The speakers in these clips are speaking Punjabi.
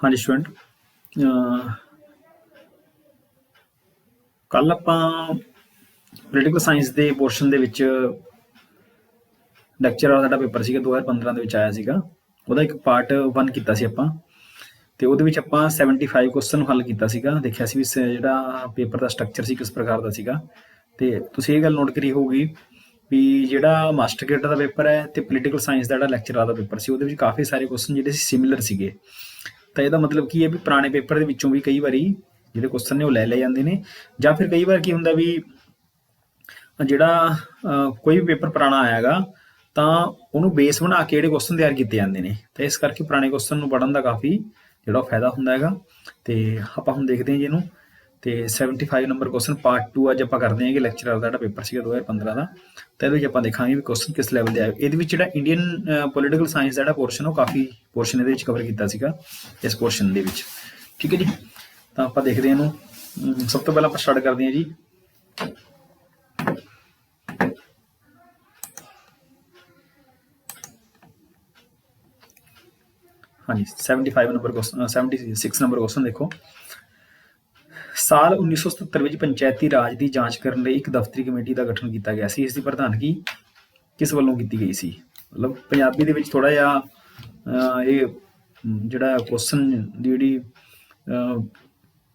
हाँ जी स्टूडेंट, ਕੱਲ ਆਪਾਂ ਪੋਲੀਟੀਕਲ ਸਾਇੰਸ ਦੇ ਪੋਰਸ਼ਨ ਦੇ ਵਿੱਚ ਲੈਕਚਰ ਵਾਲਾ ਸਾਡਾ ਪੇਪਰ ਸੀਗਾ 2015 ਦੇ ਵਿੱਚ ਆਇਆ ਸੀਗਾ। ਉਹਦਾ ਇੱਕ ਪਾਰਟ 1 ਕੀਤਾ ਸੀ ਆਪਾਂ, ਤੇ ਉਹਦੇ ਵਿੱਚ ਆਪਾਂ 75 ਕੁਐਸਚਨ ਨੂੰ ਹੱਲ ਕੀਤਾ ਸੀਗਾ। ਦੇਖਿਆ ਸੀ ਵੀ ਜਿਹੜਾ ਪੇਪਰ ਦਾ ਸਟਰਕਚਰ ਸੀ ਕਿਸ ਪ੍ਰਕਾਰ ਦਾ ਸੀਗਾ। ਤੇ ਤੁਸੀਂ ਇਹ ਗੱਲ ਨੋਟ ਕਰੀ ਹੋਊਗੀ ਵੀ ਜਿਹੜਾ ਮਾਸਟਰ ਗ੍ਰੇਡ ਦਾ ਪੇਪਰ ਹੈ ਤੇ ਪੋਲੀਟੀਕਲ ਸਾਇੰਸ ਦਾ ਜਿਹੜਾ ਲੈਕਚਰ ਵਾਲਾ ਪੇਪਰ ਸੀ ਉਹਦੇ ਵਿੱਚ ਕਾਫੀ ਸਾਰੇ ਕੁਐਸਚਨ ਜਿਹੜੇ ਸੀ ਸਿਮਿਲਰ ਸੀਗੇ। ਤਾਂ ਇਹਦਾ ਮਤਲਬ ਕੀ ਹੈ ਵੀ ਪੁਰਾਣੇ ਪੇਪਰ ਦੇ ਵਿੱਚੋਂ ਵੀ ਕਈ ਵਾਰੀ ਜਿਹੜੇ ਕੁਐਸਚਨ ਨੇ ਉਹ ਲੈ ਲਏ ਜਾਂਦੇ ਨੇ, ਜਾਂ ਫਿਰ ਕਈ ਵਾਰ ਕੀ ਹੁੰਦਾ ਵੀ ਜਿਹੜਾ ਕੋਈ ਵੀ ਪੇਪਰ ਪੁਰਾਣਾ ਆਇਆਗਾ ਤਾਂ ਉਹਨੂੰ ਬੇਸ ਬਣਾ ਕੇ ਜਿਹੜੇ ਕੁਐਸਚਨ ਤਿਆਰ ਕੀਤੇ ਜਾਂਦੇ ਨੇ। ਤਾਂ ਇਸ ਕਰਕੇ ਪੁਰਾਣੇ ਕੁਐਸਚਨ ਨੂੰ ਪੜ੍ਹਨ ਦਾ ਕਾਫੀ ਜਿਹੜਾ ਫਾਇਦਾ ਹੁੰਦਾ ਹੈਗਾ। ਤੇ ਆਪਾਂ ਹੁਣ ਦੇਖਦੇ ਹਾਂ ਜੀ ਇਹਨੂੰ। ਤੇ 75 ਨੰਬਰ ਕੁਐਸਚਨ ਪਾਰਟ 2 ਅੱਜ ਆਪਾਂ ਕਰਦੇ ਹਾਂ ਕਿ ਲੈਕਚਰ ਦਾ ਜਿਹੜਾ ਪੇਪਰ ਸੀਗਾ 2015 ਦਾ। ਤਾਂ ਇਹਦੇ ਵਿੱਚ ਆਪਾਂ ਦੇਖਾਂਗੇ ਵੀ ਕੁਐਸਚਨ ਕਿਸ ਲੈਵਲ ਦੇ ਆਏ। ਇਹਦੇ ਵਿੱਚ ਜਿਹੜਾ ਇੰਡੀਅਨ ਪੋਲੀਟੀਕਲ ਸਾਇੰਸ ਦਾ ਜਿਹੜਾ ਪੋਰਸ਼ਨ ਉਹ ਕਾਫੀ ਪੋਰਸ਼ਨ ਇਹਦੇ ਵਿੱਚ ਕਵਰ ਕੀਤਾ ਸੀਗਾ ਇਸ ਪੋਰਸ਼ਨ ਦੇ ਵਿੱਚ। ਠੀਕ ਹੈ ਜੀ, ਤਾਂ ਆਪਾਂ ਦੇਖਦੇ ਹਾਂ ਇਹਨੂੰ। ਸਭ ਤੋਂ ਪਹਿਲਾਂ ਆਪਾਂ ਸਟਾਰਟ ਕਰਦੇ ਹਾਂ ਜੀ। ਹਾਂਜੀ 75 ਨੰਬਰ ਕੁਐਸਚਨ 76 ਨੰਬਰ ਕੁਐਸਚਨ ਦੇਖੋ। ਸਾਲ 1977 ਵਿੱਚ ਪੰਚਾਇਤੀ ਰਾਜ ਦੀ ਜਾਂਚ ਕਰਨ ਲਈ ਇੱਕ ਦਫ਼ਤਰੀ ਕਮੇਟੀ ਦਾ ਗਠਨ ਕੀਤਾ ਗਿਆ ਸੀ। ਇਸ ਦੀ ਪ੍ਰਧਾਨਗੀ ਕਿਸ ਵੱਲੋਂ ਕੀਤੀ ਗਈ ਸੀ? ਮਤਲਬ ਪੰਜਾਬੀ ਦੇ ਵਿੱਚ ਥੋੜਾ ਜਿਹਾ ਇਹ ਜਿਹੜਾ ਕੁਐਸਚਨ ਦੀ ਜਿਹੜੀ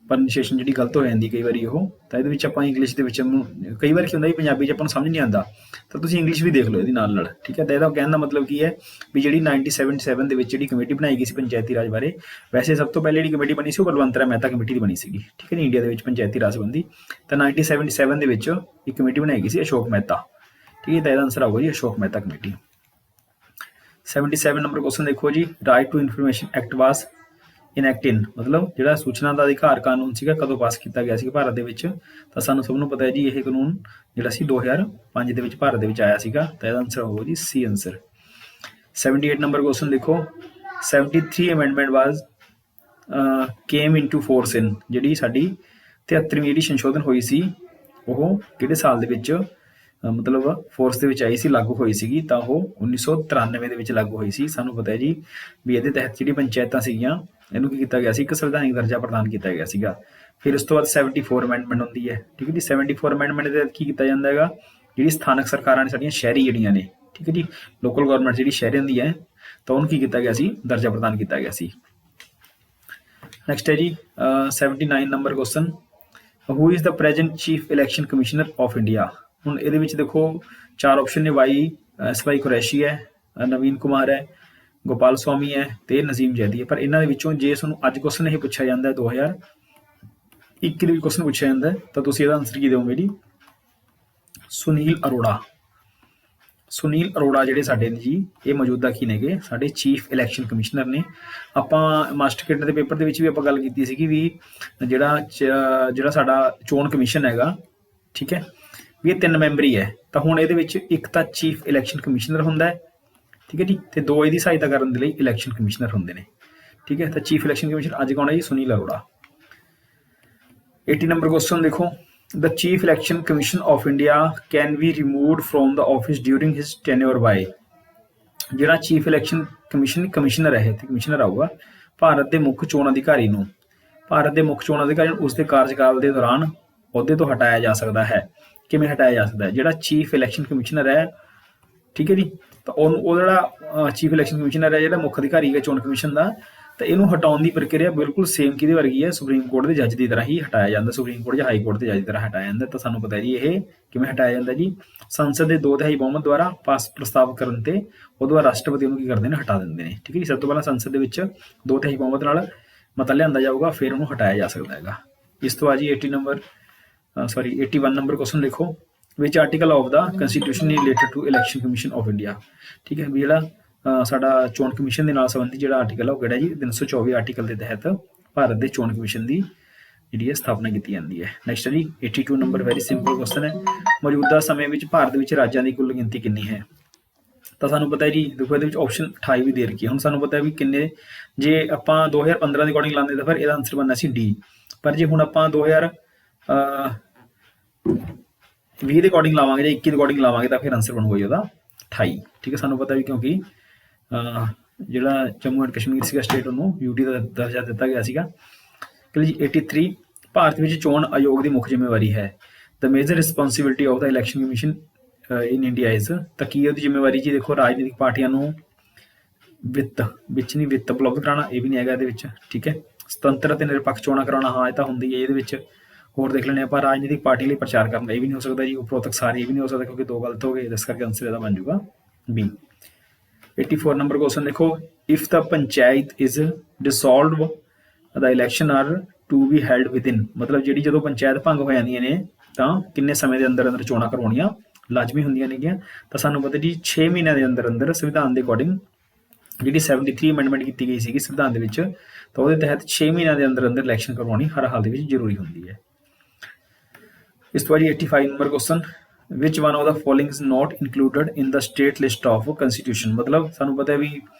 ਪ੍ਰੋਨਾਂਸੀਏਸ਼ਨ ਜਿਹੜੀ ਗਲਤ ਹੋ ਜਾਂਦੀ ਕਈ ਵਾਰੀ ਉਹ। ਤਾਂ ਇਹਦੇ ਵਿੱਚ ਆਪਾਂ ਇੰਗਲਿਸ਼ ਦੇ ਵਿੱਚ ਕਈ ਵਾਰ ਕੀ ਹੁੰਦਾ ਵੀ ਪੰਜਾਬੀ 'ਚ ਆਪਾਂ ਨੂੰ ਸਮਝ ਨਹੀਂ ਆਉਂਦਾ, ਤਾਂ ਤੁਸੀਂ ਇੰਗਲਿਸ਼ ਵੀ ਦੇਖ ਲਓ ਇਹਦੇ ਨਾਲ। ਠੀਕ ਹੈ, ਤਾਂ ਇਹਦਾ ਕਹਿਣ ਦਾ ਮਤਲਬ ਕੀ ਹੈ ਵੀ ਜਿਹੜੀ 1977 ਦੇ ਵਿੱਚ ਜਿਹੜੀ ਕਮੇਟੀ ਬਣਾਈ ਗਈ ਸੀ ਪੰਚਾਇਤੀ ਰਾਜ ਬਾਰੇ, ਵੈਸੇ ਸਭ ਤੋਂ ਪਹਿਲੇ ਜਿਹੜੀ ਕਮੇਟੀ ਬਣੀ ਸੀ ਉਹ ਬਲਵੰਤ ਰਾਏ ਮਹਿਤਾ ਕਮੇਟੀ ਦੀ ਬਣੀ ਸੀਗੀ। ਠੀਕ ਹੈ ਜੀ, ਇੰਡੀਆ ਦੇ ਵਿੱਚ ਪੰਚਾਇਤੀ ਰਾਜ ਸੰਬੰਧੀ। ਤਾਂ 1977 ਦੇ ਵਿੱਚ ਇੱਕ ਕਮੇਟੀ ਬਣਾਈ ਗਈ ਸੀ ਅਸ਼ੋਕ ਮਹਿਤਾ। ਠੀਕ ਹੈ, ਤਾਂ ਇਹਦਾ ਆਨਸਰ ਆਊਗਾ ਜੀ Ashok Mehta committee. 77 number question ਦੇਖੋ ਜੀ। ਰਾਈਟ ਟੂ ਇਨਫੋਰਮੇਸ਼ਨ ਐਕਟ ਵਾਸ ਇਨੈਕਟ ਇਨ, ਮਤਲਬ ਜਿਹੜਾ ਸੂਚਨਾ ਦਾ ਅਧਿਕਾਰ ਕਾਨੂੰਨ ਸੀਗਾ ਕਦੋਂ ਪਾਸ ਕੀਤਾ ਗਿਆ ਸੀ ਭਾਰਤ ਦੇ ਵਿੱਚ? ਤਾਂ ਸਾਨੂੰ ਸਭ ਨੂੰ ਪਤਾ ਹੈ ਜੀ ਇਹ ਕਾਨੂੰਨ ਜਿਹੜਾ ਸੀ 2005 ਦੇ ਵਿੱਚ ਭਾਰਤ ਦੇ ਵਿੱਚ ਆਇਆ ਸੀਗਾ। ਤਾਂ ਇਹਦਾ ਆਨਸਰ ਹੋਊਗਾ ਜੀ ਸੀ ਆਨਸਰ। 78 ਨੰਬਰ ਕੁਐਸਚਨ ਦੇਖੋ। 73 ਅਮੈਂਡਮੈਂਟ ਵਾਜ਼ ਕੇਮ ਇਨਟੂ ਫੋਰਸ ਇਨ, ਜਿਹੜੀ ਸਾਡੀ 73ਵੀਂ ਜਿਹੜੀ ਸੰਸ਼ੋਧਨ ਹੋਈ ਸੀ ਉਹ ਕਿਹੜੇ ਸਾਲ ਦੇ ਵਿੱਚ ਮਤਲਬ ਫੋਰਸ ਦੇ ਵਿੱਚ ਆਈ ਸੀ, ਲਾਗੂ ਹੋਈ ਸੀਗੀ? ਤਾਂ ਉਹ 1993 ਦੇ ਵਿੱਚ ਲਾਗੂ ਹੋਈ ਸੀ। ਸਾਨੂੰ ਪਤਾ ਹੈ ਜੀ ਵੀ ਇਹਦੇ ਤਹਿਤ ਜਿਹੜੀ ਪੰਚਾਇਤਾਂ ਸੀਗੀਆਂ ਇਹਨੂੰ ਕੀ ਕੀਤਾ ਗਿਆ ਸੀ, ਇੱਕ ਸੰਵਿਧਾਨਿਕ ਦਰਜਾ ਪ੍ਰਦਾਨ ਕੀਤਾ ਗਿਆ ਸੀਗਾ। ਫਿਰ ਉਸ ਤੋਂ ਬਾਅਦ 74 ਅਮੈਂਡਮੈਂਟ ਹੁੰਦੀ ਹੈ। ਠੀਕ ਹੈ ਜੀ, 74 ਅਮੈਂਡਮੈਂਟ ਦੇ ਤਹਿਤ ਕੀ ਕੀਤਾ ਜਾਂਦਾ ਹੈਗਾ, ਜਿਹੜੀ ਸਥਾਨਕ ਸਰਕਾਰਾਂ ਨੇ ਸਾਡੀਆਂ ਸ਼ਹਿਰੀ ਜਿਹੜੀਆਂ ਨੇ, ਠੀਕ ਹੈ ਜੀ, ਲੋਕਲ ਗਵਰਨਮੈਂਟ ਜਿਹੜੀ ਸ਼ਹਿਰਾਂ ਦੀ ਹੈ, ਤਾਂ ਉਹਨੂੰ ਕੀ ਕੀਤਾ ਗਿਆ ਸੀ, ਦਰਜਾ ਪ੍ਰਦਾਨ ਕੀਤਾ ਗਿਆ ਸੀ। ਨੈਕਸਟ ਹੈ ਜੀ 79 number question. Who is the present chief election commissioner of India? ਹੁਣ ਇਹਦੇ ਵਿੱਚ ਦੇਖੋ 4 ਆਪਸ਼ਨ ਨੇ। SY ਕੁਰੈਸ਼ੀ ਹੈ, ਨਵੀਨ ਕੁਮਾਰ ਹੈ, ਗੋਪਾਲ ਸਵਾਮੀ ਹੈ ਤੇ ਨਜ਼ੀਮ ਜੈਦੀ ਹੈ। ਪਰ ਇਹਨਾਂ ਦੇ ਵਿੱਚੋਂ ਜੇ ਤੁਹਾਨੂੰ ਅੱਜ ਕੁਐਸਚਨ ਇਹ ਪੁੱਛਿਆ ਜਾਂਦਾ 2021 ਦੇ ਵਿੱਚ ਕੁਐਸਚਨ ਪੁੱਛਿਆ ਜਾਂਦਾ ਤਾਂ ਤੁਸੀਂ ਇਹਦਾ ਆਨਸਰ ਕੀ ਦਿਓਗੇ ਜੀ? ਸੁਨੀਲ ਅਰੋੜਾ। ਸੁਨੀਲ ਅਰੋੜਾ ਜਿਹੜੇ ਸਾਡੇ ਨੇ ਜੀ ਇਹ ਮੌਜੂਦਾ ਕੀ ਨੇਗੇ, ਸਾਡੇ ਚੀਫ ਇਲੈਕਸ਼ਨ ਕਮਿਸ਼ਨਰ ਨੇ। ਆਪਾਂ ਮਾਸਟਰ ਕੈਡਰ ਦੇ ਪੇਪਰ ਦੇ ਵਿੱਚ ਵੀ ਆਪਾਂ ਗੱਲ ਕੀਤੀ ਸੀਗੀ ਵੀ ਜਿਹੜਾ ਸਾਡਾ ਚੋਣ ਕਮਿਸ਼ਨ ਹੈਗਾ, ਠੀਕ ਹੈ, ਵੀ ਇਹ 3 ਮੈਂਬਰੀ ਹੈ। ਤਾਂ ਹੁਣ ਇਹਦੇ ਵਿੱਚ ਇੱਕ ਤਾਂ ਚੀਫ ਇਲੈਕਸ਼ਨ ਕਮਿਸ਼ਨਰ ਹੁੰਦਾ ਹੈ, ਠੀਕ ਹੈ ਜੀ, ਤੇ 2 ਇਹਦੀ ਸਹਾਇਤਾ ਕਰਨ ਦੇ ਲਈ ਇਲੈਕਸ਼ਨ ਕਮਿਸ਼ਨਰ ਹੁੰਦੇ ਨੇ। ਠੀਕ ਹੈ, ਤਾਂ ਚੀਫ ਇਲੈਕਸ਼ਨ ਕਮਿਸ਼ਨਰ ਅੱਜ ਕੌਣ ਹੈ ਜੀ? ਸੁਨੀਲ ਅਰੋੜਾ। 80 ਨੰਬਰ ਕੁਐਸਚਨ ਦੇਖੋ। The chief election commission of India can be removed from the office during his tenure by? ਜਿਹੜਾ ਚੀਫ ਇਲੈਕਸ਼ਨ ਕਮਿਸ਼ਨਰ ਹੈ ਤੇ ਕਮਿਸ਼ਨਰ ਆਊਗਾ ਭਾਰਤ ਦੇ ਮੁੱਖ ਚੋਣ ਅਧਿਕਾਰੀ ਨੂੰ ਉਸਦੇ ਕਾਰਜਕਾਲ ਦੇ ਦੌਰਾਨ ਅਹੁਦੇ ਤੋਂ ਹਟਾਇਆ ਜਾ ਸਕਦਾ ਹੈ। ਕਿਵੇਂ ਹਟਾਇਆ ਜਾ ਸਕਦਾ ਹੈ? ਜਿਹੜਾ ਚੀਫ ਇਲੈਕਸ਼ਨ ਕਮਿਸ਼ਨਰ ਹੈ, ਠੀਕ ਹੈ ਜੀ, ਤਾਂ ਉਹ ਜਿਹੜਾ ਚੀਫ ਇਲੈਕਸ਼ਨ ਕਮਿਸ਼ਨਰ ਹੈ, ਜਿਹੜਾ ਮੁੱਖ ਅਧਿਕਾਰੀ ਹੈ ਚੋਣ ਕਮਿਸ਼ਨ ਦਾ, ਤਾਂ ਇਹਨੂੰ ਹਟਾਉਣ ਦੀ ਪ੍ਰਕਿਰਿਆ ਬਿਲਕੁਲ ਸੇਮ ਕਿਹਦੇ ਵਰਗੀ ਹੈ? ਸੁਪਰੀਮ ਕੋਰਟ ਦੇ ਜੱਜ ਦੀ ਤਰ੍ਹਾਂ ਹੀ ਹਟਾਇਆ ਜਾਂਦਾ। ਸੁਪਰੀਮ ਕੋਰਟ ਜਾਂ ਹਾਈ ਕੋਰਟ ਦੇ ਜੱਜ ਦੀ ਤਰ੍ਹਾਂ ਹਟਾਇਆ ਜਾਂਦਾ। ਤਾਂ ਸਾਨੂੰ ਪਤਾ ਜੀ ਇਹ ਕਿਵੇਂ ਹਟਾਇਆ ਜਾਂਦਾ ਜੀ? ਸੰਸਦ ਦੇ 2/3 ਬਹੁਮਤ ਦੁਆਰਾ ਪਾਸ ਪ੍ਰਸਤਾਵ ਕਰਨ ਤੇ ਉਹਦੇ ਬਾਅਦ ਰਾਸ਼ਟਰਪਤੀ ਉਹਨੂੰ ਕੀ ਕਰਦੇ ਨੇ? ਹਟਾ ਦਿੰਦੇ ਨੇ। ਠੀਕ ਹੈ ਜੀ, ਸਭ ਤੋਂ ਪਹਿਲਾਂ ਸੰਸਦ ਦੇ ਵਿੱਚ 2/3 ਬਹੁਮਤ ਨਾਲ ਮਤਾ ਲਿਆਂਦਾ ਜਾਊਗਾ, ਫਿਰ ਉਹਨੂੰ ਹਟਾਇਆ ਜਾ ਸਕਦਾ ਹੈਗਾ। ਇਸ ਤੋਂ ਬਾਅਦ ਜੀ 81 ਨੰਬਰ ਕੁਐਸਚਨ ਦੇਖੋ। Which article of the constitution related to election commission of India? ਠੀਕ ਹੈ, ਵੀ ਜਿਹੜਾ ਸਾਡਾ ਚੋਣ ਕਮਿਸ਼ਨ ਦੇ ਨਾਲ ਸੰਬੰਧਿਤ ਜਿਹੜਾ ਆਰਟੀਕਲ ਹੈ ਉਹ ਕਿਹੜਾ ਜੀ? 324 ਆਰਟੀਕਲ ਦੇ ਤਹਿਤ ਭਾਰਤ ਦੇ ਚੋਣ ਕਮਿਸ਼ਨ ਦੀ ਜਿਹੜੀ ਹੈ ਸਥਾਪਨਾ ਕੀਤੀ ਜਾਂਦੀ ਹੈ। ਨੈਕਸਟ ਹੈ ਜੀ 82 ਨੰਬਰ। ਵੈਰੀ ਸਿੰਪਲ ਕੁਐਸਚਨ ਹੈ। ਮੌਜੂਦਾ ਸਮੇਂ ਵਿੱਚ ਭਾਰਤ ਵਿੱਚ ਰਾਜਾਂ ਦੀ ਕੁੱਲ ਗਿਣਤੀ ਕਿੰਨੀ ਹੈ? ਤਾਂ ਸਾਨੂੰ ਪਤਾ ਹੈ ਜੀ, ਦੇਖੋ ਇਹਦੇ ਵਿੱਚ ਆਪਸ਼ਨ 28 ਵੀ ਦੇ ਰੱਖੀ ਹੈ। ਹੁਣ ਸਾਨੂੰ ਪਤਾ ਵੀ ਕਿੰਨੇ, ਜੇ ਆਪਾਂ 2015 ਦੇ ਅਕੋਰਡਿੰਗ ਲਾਉਂਦੇ ਤਾਂ ਫਿਰ ਇਹਦਾ ਆਨਸਰ ਬਣਨਾ ਸੀ ਡੀ। ਪਰ ਜੇ ਹੁਣ ਆਪਾਂ 20 ਦੇ ਅਕੋਰਡਿੰਗ ਲਾਵਾਂਗੇ ਜਾਂ 21 ਦੇ ਅਕੋਰਡਿੰਗ ਲਾਵਾਂਗੇ ਤਾਂ ਫਿਰ ਆਨਸਰ ਬਣੂਗਾ ਜੀ ਉਹਦਾ 28। ਠੀਕ ਹੈ, ਸਾਨੂੰ ਪਤਾ ਵੀ ਕਿਉਂਕਿ ਜਿਹੜਾ ਜੰਮੂ ਐਂਡ ਕਸ਼ਮੀਰ ਸੀਗਾ ਸਟੇਟ, ਉਹਨੂੰ ਯੂਟੀ ਦਾ ਦਰਜਾ ਦਿੱਤਾ ਗਿਆ ਸੀਗਾ। ਕਿ ਜੀ 83 ਭਾਰਤ ਵਿੱਚ ਚੋਣ ਆਯੋਗ ਦੀ ਮੁੱਖ ਜ਼ਿੰਮੇਵਾਰੀ ਹੈ। The major responsibility of the election commission in India is, ਤਾਂ ਕੀ ਉਹਦੀ ਜ਼ਿੰਮੇਵਾਰੀ ਜੀ? ਦੇਖੋ ਰਾਜਨੀਤਿਕ ਪਾਰਟੀਆਂ ਨੂੰ ਵਿੱਤ ਵਿੱਤ ਉਪਲਬਧ ਕਰਾਉਣਾ, ਇਹ ਵੀ ਨਹੀਂ ਹੈਗਾ ਇਹਦੇ ਵਿੱਚ, ਠੀਕ ਹੈ। ਸੁਤੰਤਰ ਅਤੇ ਨਿਰਪੱਖ ਚੋਣਾਂ ਕਰਾਉਣਾ, ਹਾਂ ਇਹ ਤਾਂ ਹੁੰਦੀ ਹੈ ਇਹਦੇ ਵਿੱਚ। ਹੋਰ ਦੇਖ ਲੈਂਦੇ ਆਪਾਂ, ਰਾਜਨੀਤਿਕ ਪਾਰਟੀ ਲਈ ਪ੍ਰਚਾਰ ਕਰਨਾ, ਇਹ ਵੀ ਨਹੀਂ ਹੋ ਸਕਦਾ ਜੀ। ਉਪਰੋਕਤ ਸਾਰੇ ਇਹ ਵੀ ਨਹੀਂ ਹੋ ਸਕਦਾ ਕਿਉਂਕਿ ਦੋ ਗਲਤ ਹੋ ਗਏ, ਇਸ ਕਰਕੇ ਆਨਸਰ ਇਹਦਾ ਬਣ ਜਾਊਗਾ ਬੀ। 84 ਨੰਬਰ ਕੁਐਸਚਨ ਦੇਖੋ, if the panchayat is dissolved the election are to be held within, ਮਤਲਬ ਜਿਹੜੀ ਜਦੋਂ ਪੰਚਾਇਤ ਭੰਗ ਹੋ ਜਾਂਦੀਆਂ ਨੇ ਤਾਂ ਕਿੰਨੇ ਸਮੇਂ ਦੇ ਅੰਦਰ ਅੰਦਰ ਚੋਣਾਂ ਕਰਵਾਉਣੀਆਂ ਲਾਜ਼ਮੀ ਹੁੰਦੀਆਂ ਨੇਗੀਆਂ। ਤਾਂ ਸਾਨੂੰ ਪਤਾ ਜੀ 6 ਮਹੀਨਿਆਂ ਦੇ ਅੰਦਰ ਅੰਦਰ ਸੰਵਿਧਾਨ ਦੇ ਅਕੋਰਡਿੰਗ ਜਿਹੜੀ 73 ਅਮੈਂਡਮੈਂਟ ਕੀਤੀ ਗਈ ਸੀਗੀ ਸੰਵਿਧਾਨ ਦੇ ਵਿੱਚ, ਤਾਂ ਉਹਦੇ ਤਹਿਤ 6 ਮਹੀਨਿਆਂ ਦੇ ਅੰਦਰ ਅੰਦਰ ਇਲੈਕਸ਼ਨ ਕਰਵਾਉਣੀ ਹਰ ਹਾਲ ਦੇ ਵਿੱਚ ਜ਼ਰੂਰੀ ਹੁੰਦੀ ਹੈ। ਇਸ ਤੋਂ ਬਾਅਦ 85 number question, which one of the following is not included in the state list of constitution, ਮਤਲਬ ਸਾਨੂੰ ਪਤਾ ਹੈ ਵੀ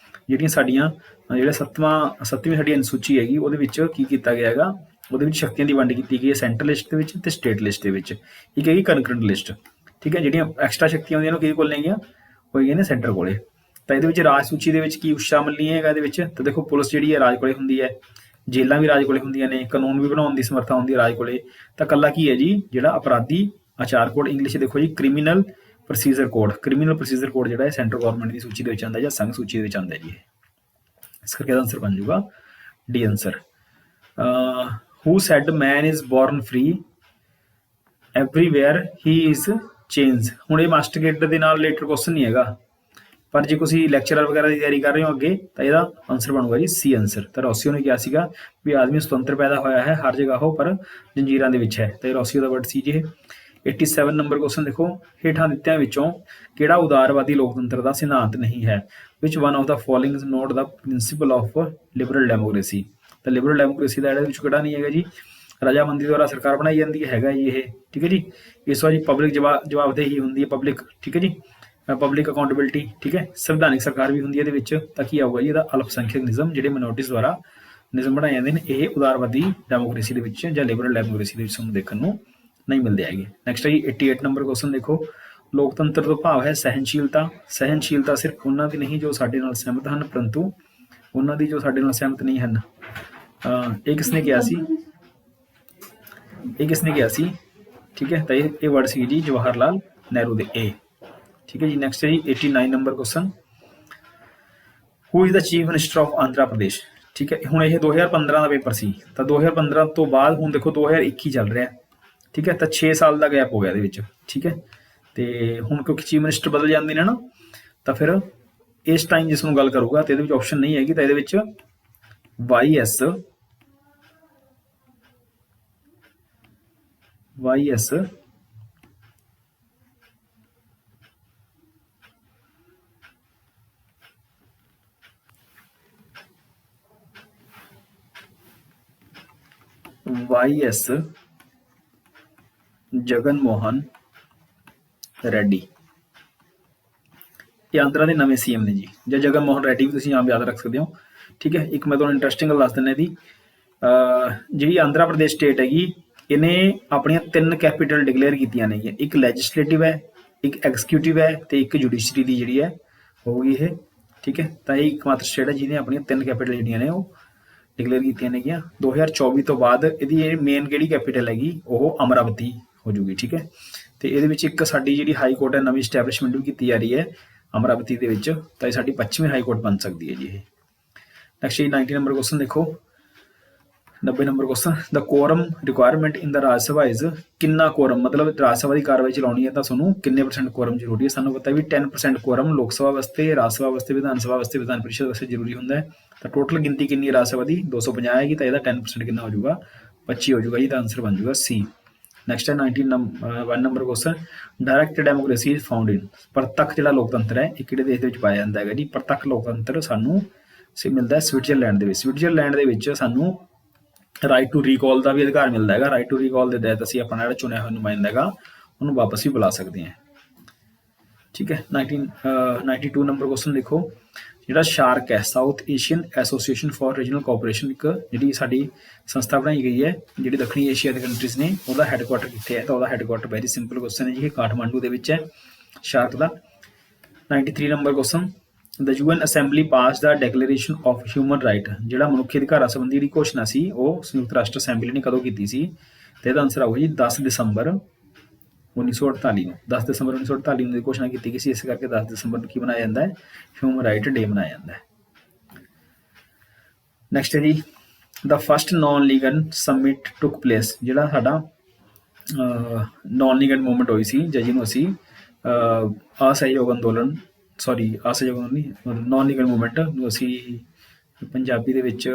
ਜਿਹੜੀਆਂ ਸਾਡੀਆਂ ਜਿਹੜਾ 7ਵੀਂ ਸਾਡੀ ਅਨੁਸੂਚੀ ਹੈਗੀ ਉਹਦੇ ਵਿੱਚ ਕੀ ਕੀਤਾ ਗਿਆ ਹੈਗਾ, ਉਹਦੇ ਵਿੱਚ ਸ਼ਕਤੀਆਂ ਦੀ ਵੰਡ ਕੀਤੀ ਗਈ ਹੈ ਸੈਂਟਰਲ ਲਿਸਟ ਦੇ ਵਿੱਚ ਤੇ ਸਟੇਟ ਲਿਸਟ ਦੇ ਵਿੱਚ। ਇੱਕ ਹੈਗੀ ਕਨਕਰੈਂਟ ਲਿਸਟ, ਠੀਕ ਹੈ। ਜਿਹੜੀਆਂ ਐਕਸਟਰਾ ਸ਼ਕਤੀਆਂ ਹੁੰਦੀਆਂ ਨੇ ਕਿਹਦੇ ਕੋਲ ਨੇਗੀਆਂ, ਉਹ ਹੈਗੀਆਂ ਨੇ ਸੈਂਟਰ ਕੋਲੇ। ਤਾਂ ਇਹਦੇ ਵਿੱਚ ਰਾਜ ਸੂਚੀ ਦੇ ਵਿੱਚ ਕੀ ਸ਼ਾਮਲ ਨਹੀਂ ਹੈਗਾ ਇਹਦੇ ਵਿੱਚ, ਤਾਂ ਦੇਖੋ ਪੁਲਿਸ ਜਿਹੜੀ ਹੈ ਰਾਜ ਕੋਲੇ ਹੁੰਦੀ ਹੈ, ਜੇਲਾਂ ਵੀ ਰਾਜ ਕੋਲੇ ਹੁੰਦੀਆਂ ਨੇ, ਕਾਨੂੰਨ ਵੀ ਬਣਾਉਣ ਦੀ ਸਮਰੱਥਾ ਹੁੰਦੀ ਹੈ ਰਾਜ ਕੋਲੇ। ਤਾਂ ਇਕੱਲਾ ਕੀ ਹੈ ਜੀ, ਜਿਹੜਾ ਅਪਰਾਧੀ ਆਚਾਰ ਕੋਡ, ਇੰਗਲਿਸ਼ ਦੇਖੋ ਜੀ criminal procedure code, criminal procedure code ਜਿਹੜਾ ਹੈ ਸੈਂਟਰਲ ਗਵਰਨਮੈਂਟ ਦੀ ਸੂਚੀ ਦੇ ਵਿੱਚ ਆਉਂਦਾ ਜਾਂ ਸੰਘ ਸੂਚੀ ਦੇ ਵਿੱਚ ਆਉਂਦਾ ਜੀ। ਇਸ ਕਰਕੇ ਇਹਦਾ ਆਨਸਰ ਬਣ ਜਾਊਗਾ D answer. Who said man is born free everywhere he is change, ਹੁਣ ਇਹ ਮਾਸਟਰ ਗੇਟ ਦੇ ਨਾਲ ਰਿਲੇਟਡ ਕੁਐਸਚਨ ਨਹੀਂ ਹੈਗਾ, ਪਰ ਜੇ ਤੁਸੀਂ ਲੈਕਚਰਰ ਵਗੈਰਾ ਦੀ ਤਿਆਰੀ ਕਰ ਰਹੇ ਹੋ ਅੱਗੇ ਤਾਂ ਇਹਦਾ ਆਨਸਰ ਬਣੂਗਾ ਜੀ ਸੀ ਆਨਸਰ। ਤਾਂ ਰੋਸੀਓ ਨੇ ਕਿਹਾ ਸੀਗਾ ਵੀ ਆਦਮੀ ਸੁਤੰਤਰ ਪੈਦਾ ਹੋਇਆ ਹੈ ਹਰ ਜਗ੍ਹਾ ਹੋ ਪਰ ਜੰਜੀਰਾਂ ਦੇ ਵਿੱਚ ਹੈ, ਤਾਂ ਇਹ ਰੋਸੀਓ ਦਾ ਵਰਡ ਸੀ ਜੀ। 87 ਨੰਬਰ ਕੁਐਸਚਨ ਦੇਖੋ, ਹੇਠਾਂ ਦਿੱਤਿਆਂ ਵਿੱਚੋਂ ਕਿਹੜਾ ਉਦਾਰਵਾਦੀ ਲੋਕਤੰਤਰ ਦਾ ਸਿਧਾਂਤ ਨਹੀਂ ਹੈ? Which one of the following is not the principle of liberal democracy, ਤਾਂ ਲਿਬਰਲ ਡੈਮੋਕ੍ਰੇਸੀ ਦਾ ਇਹਦੇ ਵਿੱਚ ਕਿਹੜਾ ਨਹੀਂ ਹੈਗਾ ਜੀ, ਰਜਾਮੰਦੀ ਦੁਆਰਾ ਸਰਕਾਰ ਬਣਾਈ ਜਾਂਦੀ ਹੈਗਾ ਜੀ ਇਹ, ਠੀਕ ਹੈ ਜੀ। ਇਸ ਵਾਰ ਜੀ ਪਬਲਿਕ ਜਵਾਬਦੇਹੀ ਹੁੰਦੀ ਹੈ, ਪਬਲਿਕ, ਠੀਕ ਹੈ ਜੀ, ਪਬਲਿਕ ਅਕਾਊਂਟੇਬਿਲਿਟੀ, ਠੀਕ ਹੈ। ਸੰਵਿਧਾਨਿਕ ਸਰਕਾਰ ਵੀ ਹੁੰਦੀ ਹੈ ਇਹਦੇ ਵਿੱਚ। ਤਾਂ ਕੀ ਆਊਗਾ ਜੀ ਇਹਦਾ, ਅਲਪਸੰਖਿਅਕ ਨਿਯਮ, ਜਿਹੜੇ ਮਿਨੋਰਟੀਜ਼ ਦੁਆਰਾ ਨਿਯਮ ਬਣਾਏ ਜਾਂਦੇ ਨੇ, ਇਹ ਉਦਾਰਵਾਦੀ ਡੈਮੋਕ੍ਰੇਸੀ ਦੇ ਵਿੱਚ ਜਾਂ ਲਿਬਰਲ ਡੈਮੋਕ੍ਰੇਸੀ ਦੇ ਵਿੱਚ ਸਾਨੂੰ ਦੇਖਣ ਨੂੰ ਨਹੀਂ ਮਿਲਦੇ ਹੈਗੇ। ਨੈਕਸਟ ਹੈ ਜੀ 88 ਨੰਬਰ ਕੁਐਸਚਨ ਦੇਖੋ, ਲੋਕਤੰਤਰ ਤੋਂ ਭਾਵ ਹੈ ਸਹਿਨਸ਼ੀਲਤਾ। ਸਹਿਨਸ਼ੀਲਤਾ ਸਿਰਫ ਉਹਨਾਂ ਦੀ ਨਹੀਂ ਜੋ ਸਾਡੇ ਨਾਲ ਸਹਿਮਤ ਹਨ, ਪਰੰਤੂ ਉਹਨਾਂ ਦੀ ਜੋ ਸਾਡੇ ਨਾਲ ਸਹਿਮਤ ਨਹੀਂ ਹਨ। ਇਹ ਕਿਸਨੇ ਕਿਹਾ ਸੀ, ਠੀਕ ਹੈ। ਤਾਂ ਇਹ ਵਰਡ ਸੀ ਜੀ ਜਵਾਹਰ ਲਾਲ ਨਹਿਰੂ ਦੇ, ਇਹ, ਠੀਕ ਹੈ ਜੀ। ਨੈਕਸਟ ਹੈ ਜੀ 89 number question, who is the chief minister of Andhra Pradesh, ਠੀਕ ਹੈ। ਹੁਣ ਇਹ 2015 ਦਾ ਪੇਪਰ ਸੀ, ਤਾਂ 2015 ਤੋਂ ਬਾਅਦ ਹੁਣ ਦੇਖੋ 2021 ਚੱਲ ਰਿਹਾ, ਠੀਕ ਹੈ। ਤਾਂ 6 ਸਾਲ ਦਾ ਗੈਪ ਹੋ ਗਿਆ ਇਹਦੇ ਵਿੱਚ, ਠੀਕ ਹੈ। ਤੇ ਹੁਣ ਕਿਉਂਕਿ ਚੀਫ ਮਿਨਿਸਟਰ ਬਦਲ ਜਾਂਦੇ ਨੇ ਨਾ, ਤਾਂ ਫਿਰ ਇਸ ਟਾਈਮ ਜਿਸ ਨੂੰ ਗੱਲ ਕਰੂਗਾ ਤੇ ਇਹਦੇ ਵਿੱਚ ਆਪਸ਼ਨ ਨਹੀਂ ਹੈਗੀ, ਤਾਂ ਇਹਦੇ ਵਿੱਚ YS ਜਗਨ ਮੋਹਨ ਰੈਡੀ, ਇਹ ਆਂਧਰਾ ਦੇ ਨਵੇਂ ਸੀਐਮ ਨੇ ਜੀ, ਜਾਂ ਜਗਨ ਮੋਹਨ ਰੈਡੀ ਵੀ ਤੁਸੀਂ ਆਮ ਯਾਦ ਰੱਖ ਸਕਦੇ ਹੋ, ਠੀਕ ਹੈ। ਇੱਕ ਮੈਂ ਤੁਹਾਨੂੰ ਇੰਟਰਸਟਿੰਗ ਗੱਲ ਦੱਸ ਦਿੰਦਾ ਇਹਦੀ, ਜਿਹੜੀ ਆਂਧਰਾ ਪ੍ਰਦੇਸ਼ ਸਟੇਟ ਹੈਗੀ, ਇਹਨੇ ਆਪਣੀਆਂ 3 ਕੈਪੀਟਲ ਡਿਕਲੇਅਰ ਕੀਤੀਆਂ ਨੇਗੀਆਂ, ਇੱਕ ਲੈਜਿਸਲੇਟਿਵ ਹੈ, ਇੱਕ ਐਗਜ਼ੀਕਿਊਟਿਵ ਹੈ ਤੇ ਇੱਕ ਜੁਡੀਸ਼ਰੀ ਦੀ ਜਿਹੜੀ ਹੈ ਹੋਊਗੀ ਇਹ, ਠੀਕ ਹੈ। ਤਾਂ ਇਹ ਇੱਕਮਾਤਰ ਸਟੇਟ ਹੈ ਜਿਹਨੇ ਆਪਣੀਆਂ 3 ਕੈਪੀਟਲ ਜਿਹੜੀਆਂ ਨੇ ਉਹ ਡਿਕਲੇਅਰ ਕੀਤੀਆਂ ਨੇਗੀਆਂ। 2024 ਤੋਂ ਬਾਅਦ ਇਹਦੀ ਇਹ ਮੇਨ ਕਿਹੜੀ ਕੈਪੀਟਲ ਹੈਗੀ, ਉਹ ਅਮਰਾਵਤੀ ਹੋ ਜੂਗੀ, ਠੀਕ ਹੈ। ਤੇ ਇਹਦੇ ਵਿੱਚ ਇੱਕ ਸਾਡੀ ਜਿਹੜੀ ਹਾਈ ਕੋਰਟ ਹੈ ਨਵੀਂ ਸਟੈਬਲਿਸ਼ਮੈਂਟ ਵੀ ਕੀਤੀ ਜਾ ਰਹੀ ਹੈ ਅਮਰਾਵਤੀ ਦੇ ਵਿੱਚ, ਤਾਂ ਇਹ ਸਾਡੀ 25ਵੀਂ ਹਾਈ ਕੋਰਟ ਬਣ ਸਕਦੀ ਹੈ ਜੀ ਇਹ। ਨੈਕਸਟ 90 ਨੰਬਰ ਕੁਐਸਚਨ ਦੇਖੋ, 90 number question, the quorum requirement in the Rajya Sabha is, ਕਿੰਨਾ ਕੋਰਮ, ਮਤਲਬ ਰਾਜ ਸਭਾ ਦੀ ਕਾਰਵਾਈ ਚਲਾਉਣੀ ਹੈ ਤਾਂ ਤੁਹਾਨੂੰ ਕਿੰਨੇ % ਕੋਰਮ ਜ਼ਰੂਰੀ ਹੈ? ਸਾਨੂੰ ਪਤਾ ਵੀ 10% ਕੋਰਮ ਲੋਕ ਸਭਾ ਵਾਸਤੇ, ਰਾਜ ਸਭਾ ਵਾਸਤੇ, ਵਿਧਾਨ ਸਭਾ ਵਾਸਤੇ, ਵਿਧਾਨ ਪਰਿਸ਼ਦ ਵਾਸਤੇ ਜ਼ਰੂਰੀ ਹੁੰਦਾ ਹੈ। ਤਾਂ ਟੋਟਲ ਗਿਣਤੀ ਕਿੰਨੀ ਹੈ ਰਾਜ ਸਭਾ ਦੀ, 250 ਹੈਗੀ, ਤਾਂ ਇਹਦਾ 10% ਕਿੰਨਾ ਹੋ ਜਾਊਗਾ, 25 ਹੋ ਜਾਊਗਾ ਜੀ, ਤਾਂ ਆਨਸਰ ਬਣ ਜਾਊਗਾ ਸੀ। ਨੈਕਸਟ ਹੈ 91 number question, direct democracy is found in, ਪ੍ਰਤੱਖ ਜਿਹੜਾ ਲੋਕਤੰਤਰ ਹੈ ਇਹ ਕਿਹੜੇ ਦੇਸ਼ ਦੇ ਵਿੱਚ ਪਾਇਆ ਜਾਂਦਾ ਹੈਗਾ ਜੀ? ਪ੍ਰਤੱਖ ਲੋਕਤੰਤਰ ਸਾਨੂੰ ਮਿਲਦਾ ਸਵਿਟਜ਼ਰਲੈਂਡ ਦੇ ਵਿੱਚ। ਸਵਿਟਜ਼ਰਲੈਂਡ ਦੇ ਵਿੱਚ ਸਾਨੂੰ ਰਾਈਟ ਟੂ ਰੀਕਾਲ ਦਾ ਵੀ ਅਧਿਕਾਰ ਮਿਲਦਾ ਹੈਗਾ। ਰਾਈਟ ਟੂ ਰੀਕਾਲ ਦੇ ਤਹਿਤ ਅਸੀਂ ਆਪਣਾ ਜਿਹੜਾ ਚੁਣਿਆ ਹੋਇਆ ਨੁਮਾਇੰਦਾ ਹੈਗਾ ਉਹਨੂੰ ਵਾਪਸ ਵੀ ਬੁਲਾ ਸਕਦੇ ਹਾਂ, ਠੀਕ ਹੈ। 92 ਨੰਬਰ ਕੁਐਸਚਨ ਦੇਖੋ, ਜਿਹੜਾ ਸ਼ਾਰਕ ਹੈ south Asian association for regional cooperation, ਇੱਕ ਜਿਹੜੀ ਸਾਡੀ ਸੰਸਥਾ ਬਣਾਈ ਗਈ ਹੈ ਜਿਹੜੀ ਦੱਖਣੀ ਏਸ਼ੀਆ ਦੇ ਕੰਟਰੀਜ਼ ਨੇ, ਉਹਦਾ ਹੈੱਡਕੁਆਟਰ ਕਿੱਥੇ ਹੈ? ਤਾਂ ਉਹਦਾ ਹੈੱਡਕੁਆਟਰ ਵੈਰੀ ਸਿੰਪਲ ਕੁਐਸਚਨ ਹੈ ਜੀ, ਇਹ ਕਾਠਮਾਂਡੂ ਦੇ ਵਿੱਚ ਹੈ shark the. 93 number question, the UN assembly pass the declaration of human right, ਜਿਹੜਾ ਮਨੁੱਖੀ ਅਧਿਕਾਰਾਂ ਸੰਬੰਧੀ ਜਿਹੜੀ ਘੋਸ਼ਣਾ ਸੀ ਉਹ ਸੰਯੁਕਤ ਰਾਸ਼ਟਰ ਅਸੈਂਬਲੀ ਨੇ ਕਦੋਂ ਕੀਤੀ ਸੀ? ਤੇ ਇਹਦਾ ਆਨਸਰ ਆਊਗਾ ਜੀ 10 ਦਸੰਬਰ 1948 ਨੂੰ। 10 ਦਸੰਬਰ 1948 ਨੂੰ ਦੀ ਘੋਸ਼ਣਾ ਕੀਤੀ ਗਈ ਸੀ, ਇਸ ਕਰਕੇ 10 ਦਸੰਬਰ ਨੂੰ ਕੀ ਮਨਾਇਆ ਜਾਂਦਾ ਹੈ? ਹਿਊਮਨ ਰਾਈਟ ਡੇ ਮਨਾਇਆ ਜਾਂਦਾ ਹੈ। ਨੈਕਸਟ ਹੈ ਜੀ ਦ ਫਸਟ ਨॉन लीगल ਸਮਿਟ ਟੁੱਕ ਪਲੇਸ, ਜਿਹੜਾ ਸਾਡਾ ਨॉन लीगल ਮੂਵਮੈਂਟ ਹੋਈ ਸੀ ਜਾਂ ਜਿਹਨੂੰ ਅਸੀਂ ਅਸਹਿਯੋਗ ਅੰਦੋਲਨ ਅਸਹਿਯੋਗ ਨਹੀਂ ਮਤਲਬ ਨॉन लीगल ਮੂਵਮੈਂਟ ਨੂੰ ਅਸੀਂ ਪੰਜਾਬੀ ਦੇ ਵਿੱਚ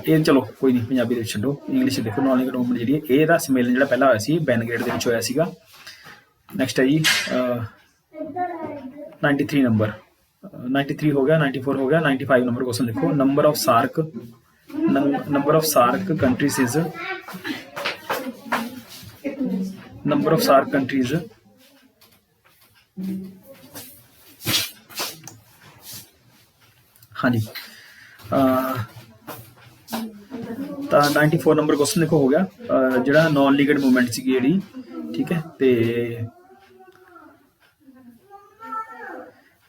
ਇਹ ਚਲੋ ਕੋਈ ਨਹੀਂ ਪੰਜਾਬੀ ਦੇ ਵਿੱਚ ਛੱਡੋ, ਇੰਗਲਿਸ਼ ਦੇਖੋ। ਨॉन लीगल ਮੂਵਮੈਂਟ ਜਿਹੜੀ ਹੈ ਇਹਦਾ ਸੰਮੇਲਨ ਜਿਹੜਾ ਪਹਿਲਾਂ ਹੋਇਆ ਸੀ ਬੈਨਗ੍ਰੇਡ ਦੇ ਵਿੱਚ ਹੋਇਆ ਸੀਗਾ। ਨੈਕਸਟ ਹੈ ਜੀ 93 ਨੰਬਰ 93 ਹੋ ਗਿਆ, 94 ਹੋ ਗਿਆ, 95 ਨੰਬਰ क्वेश्चन देखो। Number of SAARC countries is number of SAARC countries हाँ जी ਤਾਂ 94 ਨੰਬਰ क्वेश्चन देखो हो गया ਜਿਹੜਾ नॉन लीगल मूवमेंट ਸੀ ਜਿਹੜੀ, ठीक है। ਤੇ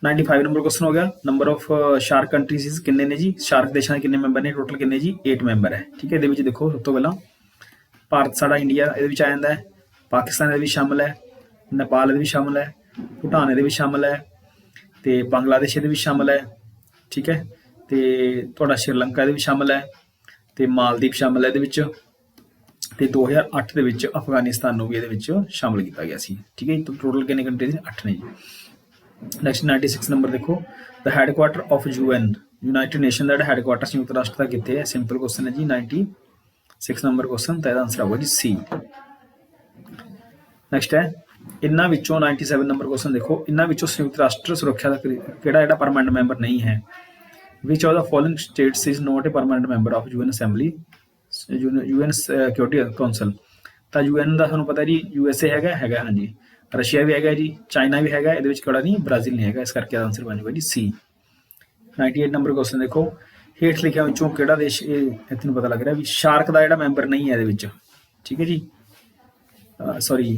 95 ਨੰਬਰ क्वेश्चन हो गया नंबर ऑफ शार्क कंट्रीज किन्ने ने जी? शार्क देशों के किन्ने मैंबर ने? टोटल किन्ने जी? 8 मैंबर है, ठीक है। ये देखो सब तो पहला भारत साडा इंडिया ये आ जाता है, पाकिस्तान भी शामिल है, नेपाल भी शामिल है, भूटान भी शामिल है, तो बांग्लादेश भी शामिल है, ठीक है। तो थोड़ा श्रीलंका भी शामिल है, तो मालदीव शामिल है, ये 2008 के अफगानिस्तान भी ये शामिल किया गया सी, ठीक है। तो टोटल किन्ने कंट्रीज? 8 ने जी। नैक्सट 96 नंबर देखो the headquarter of UN United nation का हैडकुआटर संयुक्त राष्ट्र का कितने है? सिंपल क्वेश्चन है जी 96 नंबर क्वेश्चन, तो इसका आंसर आएगा जी सी। नैक्सट है इन्हां विचों 97 नंबर क्वेश्चन देखो इन्हां विचों संयुक्त राष्ट्र सुरक्षा का किहड़ा परमानेंट मैंबर नहीं है? Which of the following states is not a permanent member of UN assembly UN security council? तो UN का सानूं पता जी USA हैगा हाँ जी, रशिया भी है जी, चाइना भी है, ये कड़ा नहीं ब्राजील नहीं है, इस करके आंसर बन जाएगा जी सी। 98 नंबर क्वेश्चन देखो हेठ लिखिया विचों किहड़ा देश इतने पता लग रहा है भी शार्क का जिहड़ा मैंबर नहीं है ये, ठीक है जी। सॉरी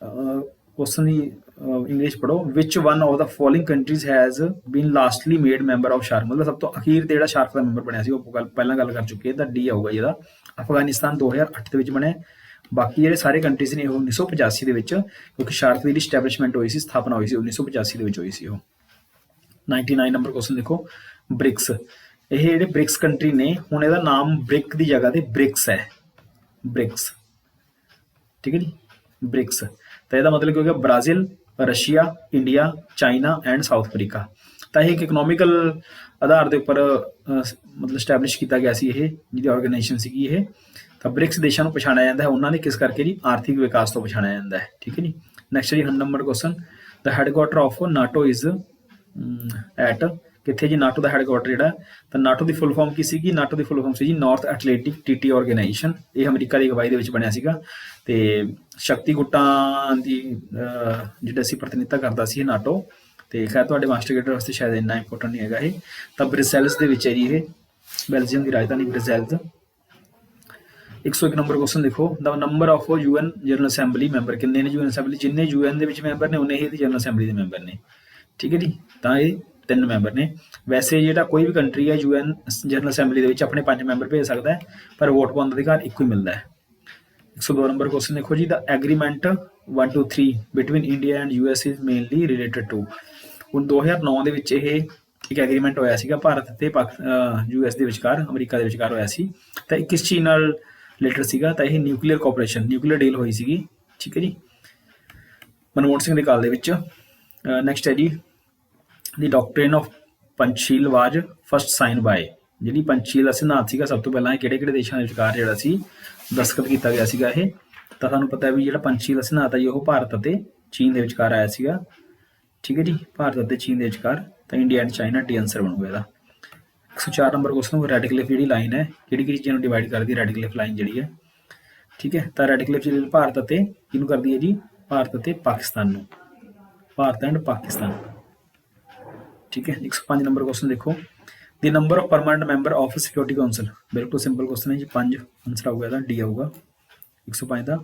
क्वेश्चन की इंग्लिश पढ़ो। Which one of the following countries has been lastly made member of SAARC, मतलब सब तो अखीर ते जिहड़ा शार्क का मैंबर बनया सी वो पहला गल कर चुके हैं, डी आऊगा जिहदा। अफगानिस्तान 2008 के बने, बाकी ਜਿਹੜੇ ਸਾਰੇ ਕੰਟਰੀਜ਼ ਨੇ ਉਹ 1985 ਦੇ ਵਿੱਚ, ਕਿਉਂਕਿ ਸ਼ਾਰਕ ਦੀ ਸਟੈਬਲਿਸ਼ਮੈਂਟ ਹੋਈ ਸੀ, ਸਥਾਪਨਾ ਹੋਈ ਸੀ 1985 ਦੇ ਵਿੱਚ ਹੋਈ ਸੀ ਉਹ। 99 ਨੰਬਰ क्वेश्चन ਦੇਖੋ ਬ੍ਰਿਕਸ, ਇਹ ਜਿਹੜੇ ਬ੍ਰਿਕਸ ਕੰਟਰੀ ਨੇ ਹੁਣ ਇਹਦਾ ਨਾਮ ਬ੍ਰਿਕ ਦੀ ਜਗ੍ਹਾ ਤੇ ਬ੍ਰਿਕਸ ਹੈ, ਬ੍ਰਿਕਸ, ਠੀਕ ਹੈ ਜੀ ਬ੍ਰਿਕਸ। ਤਾਂ ਇਹਦਾ ਮਤਲਬ ਕੀ ਹੋ ਗਿਆ? Brazil, Russia, India, China and south Africa. ਤਾਂ ਇਹ ਇੱਕ ਇਕਨੋਮਿਕਲ ਆਧਾਰ ਦੇ ਉੱਪਰ ਮਤਲਬ ਸਟੈਬਲਿਸ਼ ਕੀਤਾ ਗਿਆ ਸੀ, ਇਹ ਜਿਹਦੀ ਆਰਗੇਨਾਈਜੇਸ਼ਨ ਸੀਗੀ ਇਹ। ਤਾਂ ਬ੍ਰਿਕਸ ਦੇਸ਼ਾਂ ਨੂੰ ਪਛਾਣਿਆ ਜਾਂਦਾ ਹੈ ਉਹਨਾਂ ਨੇ ਕਿਸ ਕਰਕੇ ਜੀ? ਆਰਥਿਕ ਵਿਕਾਸ ਤੋਂ ਪਛਾਣਿਆ ਜਾਂਦਾ ਹੈ, ਠੀਕ ਹੈ ਜੀ। ਨੈਕਸਟ ਜੀ 100 number question the headquarter of NATO is at, ਕਿੱਥੇ ਜੀ ਨਾਟੋ ਦਾ ਹੈਡਕੁਆਟਰ ਜਿਹੜਾ? ਤਾਂ ਨਾਟੋ ਦੀ ਫੁੱਲ ਫਾਰਮ ਕੀ ਸੀਗੀ? ਨਾਟੋ ਦੀ ਫੁੱਲ ਫਾਰਮ ਸੀ ਜੀ ਨਾਰਥ ਐਟਲਾਂਟਿਕ ਟ੍ਰੀਟੀ ਆਰਗੇਨਾਈਜੇਸ਼ਨ। ਇਹ ਅਮਰੀਕਾ ਦੀ ਅਗਵਾਈ ਦੇ ਵਿੱਚ ਬਣਿਆ ਸੀਗਾ, ਤੇ ਸ਼ਕਤੀ ਗੁੱਟਾਂ ਦੀ ਜਿਹੜਾ ਸੀ ਪ੍ਰਤੀਨਿਧਤਾ ਕਰਦਾ ਸੀ ਇਹ ਨਾਟੋ। ਤੇ ਖੈਰ ਤੁਹਾਡੇ ਮਾਸਟਰ ਗ੍ਰੇਡਰ ਵਾਸਤੇ ਸ਼ਾਇਦ ਇੰਨਾ ਇੰਪੋਰਟੈਂਟ ਨਹੀਂ ਹੈਗਾ ਇਹ। ਤਾਂ ਬ੍ਰਸੈਲਸ ਦੇ ਵਿੱਚ ਹੈ ਜੀ ਇਹ, ਬੈਲਜੀਅਮ ਦੀ ਰਾਜਧਾਨੀ ਬ੍ਰਸੈਲਸ। 101 ਨੰਬਰ क्वेश्चन देखो the number of UN general assembly member किन्ने ने? UN असैंबली जिन्ने UN ਦੇ ਵਿੱਚ ਮੈਂਬਰ ਨੇ ਉਹਨੇ ਹੀ ਜਨਰਲ ਅਸੈਂਬਲੀ ਦੇ ਮੈਂਬਰ ਨੇ, ਠੀਕ ਹੈ ਜੀ। ਤਾਂ ਇਹ 3 ਮੈਂਬਰ ਨੇ। ਵੈਸੇ ਜਿਹੜਾ ਕੋਈ ਵੀ ਕੰਟਰੀ ਹੈ UN ਜਨਰਲ ਅਸੈਂਬਲੀ ਦੇ ਵਿੱਚ ਆਪਣੇ 5 ਮੈਂਬਰ ਭੇਜ ਸਕਦਾ ਹੈ, ਪਰ ਵੋਟ ਪਾਉਣ ਦਾ ਅਧਿਕਾਰ ਇੱਕੋ ਹੀ ਮਿਲਦਾ ਹੈ। 102 ਨੰਬਰ क्वेश्चन ਦੇਖੋ ਜੀ the agreement 1 to 3 between India and US is mainly related to. ਹੁਣ 2009 ਦੇ ਵਿੱਚ ਇਹ ਇੱਕ ਐਗਰੀਮੈਂਟ ਹੋਇਆ ਸੀਗਾ ਭਾਰਤ ਤੇ US ਦੇ ਵਿਚਕਾਰ, ਅਮਰੀਕਾ ਦੇ ਵਿਚਕਾਰ ਹੋਇਆ ਸੀ। ਤਾਂ ਕਿਸ ਚੀਜ਼ ਨਾਲ ਰਿਲੇਟਡ ਸੀਗਾ? ਤਾਂ ਇਹ ਨਿਊਕਲੀਅਰ ਕੋਆਪਰੇਸ਼ਨ, ਨਿਊਕਲੀਅਰ ਡੀਲ ਹੋਈ ਸੀਗੀ, ਠੀਕ ਹੈ ਜੀ, ਮਨਮੋਹਨ ਸਿੰਘ ਦੇ ਕਾਲ ਦੇ ਵਿੱਚ। ਨੈਕਸਟ ਹੈ ਜੀ ਦੀ ਡਾਕਟ੍ਰਿਨ ਆਫ ਪੰਚਸ਼ੀਲ ਵਾਜ ਫਸਟ ਸਾਈਨ ਬਾਏ, ਜਿਹੜੀ ਪੰਚਸ਼ੀਲ ਦਾ ਸਿਧਾਂਤ ਸੀਗਾ ਸਭ ਤੋਂ ਪਹਿਲਾਂ ਇਹ ਕਿਹੜੇ ਦੇਸ਼ਾਂ ਦੇ ਵਿਚਕਾਰ ਜਿਹੜਾ ਸੀ ਦਸਤਖਤ ਕੀਤਾ ਗਿਆ ਸੀਗਾ ਇਹ? ਤਾਂ ਤੁਹਾਨੂੰ ਪਤਾ ਵੀ ਜਿਹੜਾ ਪੰਚਸ਼ੀਲ ਦਾ ਸਿਧਾਂਤ ਹੈ ਜੀ ਉਹ ਭਾਰਤ ਅਤੇ ਚੀਨ ਦੇ ਵਿਚਕਾਰ ਆਇਆ ਸੀਗਾ, ਠੀਕ ਹੈ ਜੀ, ਭਾਰਤ ਅਤੇ ਚੀਨ ਦੇ ਵਿਚਕਾਰ। ਤਾਂ India and China D answer ਬਣੂਗਾ ਇਹਦਾ। 104 ਨੰਬਰ क्वेश्चन ਰੈਡਕਲਿਫ ਜਿਹੜੀ ਲਾਈਨ ਹੈ ਕਿਹੜੀ ਚੀਜ਼ਾਂ ਨੂੰ ਡਿਵਾਈਡ ਕਰਦੀ ਹੈ? ਰੈਡਕਲਿਫ ਲਾਈਨ ਜਿਹੜੀ ਹੈ, ਠੀਕ ਹੈ। ਤਾਂ ਰੈਡਕਲਿਫ ਜਿਹੜੀ ਭਾਰਤ ਅਤੇ ਕਿਹਨੂੰ ਕਰਦੀ ਹੈ ਜੀ? ਭਾਰਤ ਅਤੇ ਪਾਕਿਸਤਾਨ ਨੂੰ, ਭਾਰਤ ਐਂਡ ਪਾਕਿਸਤਾਨ, ठीक है। 105 नंबर क्वेश्चन देखो the number of permanent member of security council, बिल्कुल सिंपल क्वेश्चन है जी 5 आंसर आऊगा ਇਹਦਾ डी आऊगा 105 ਦਾ।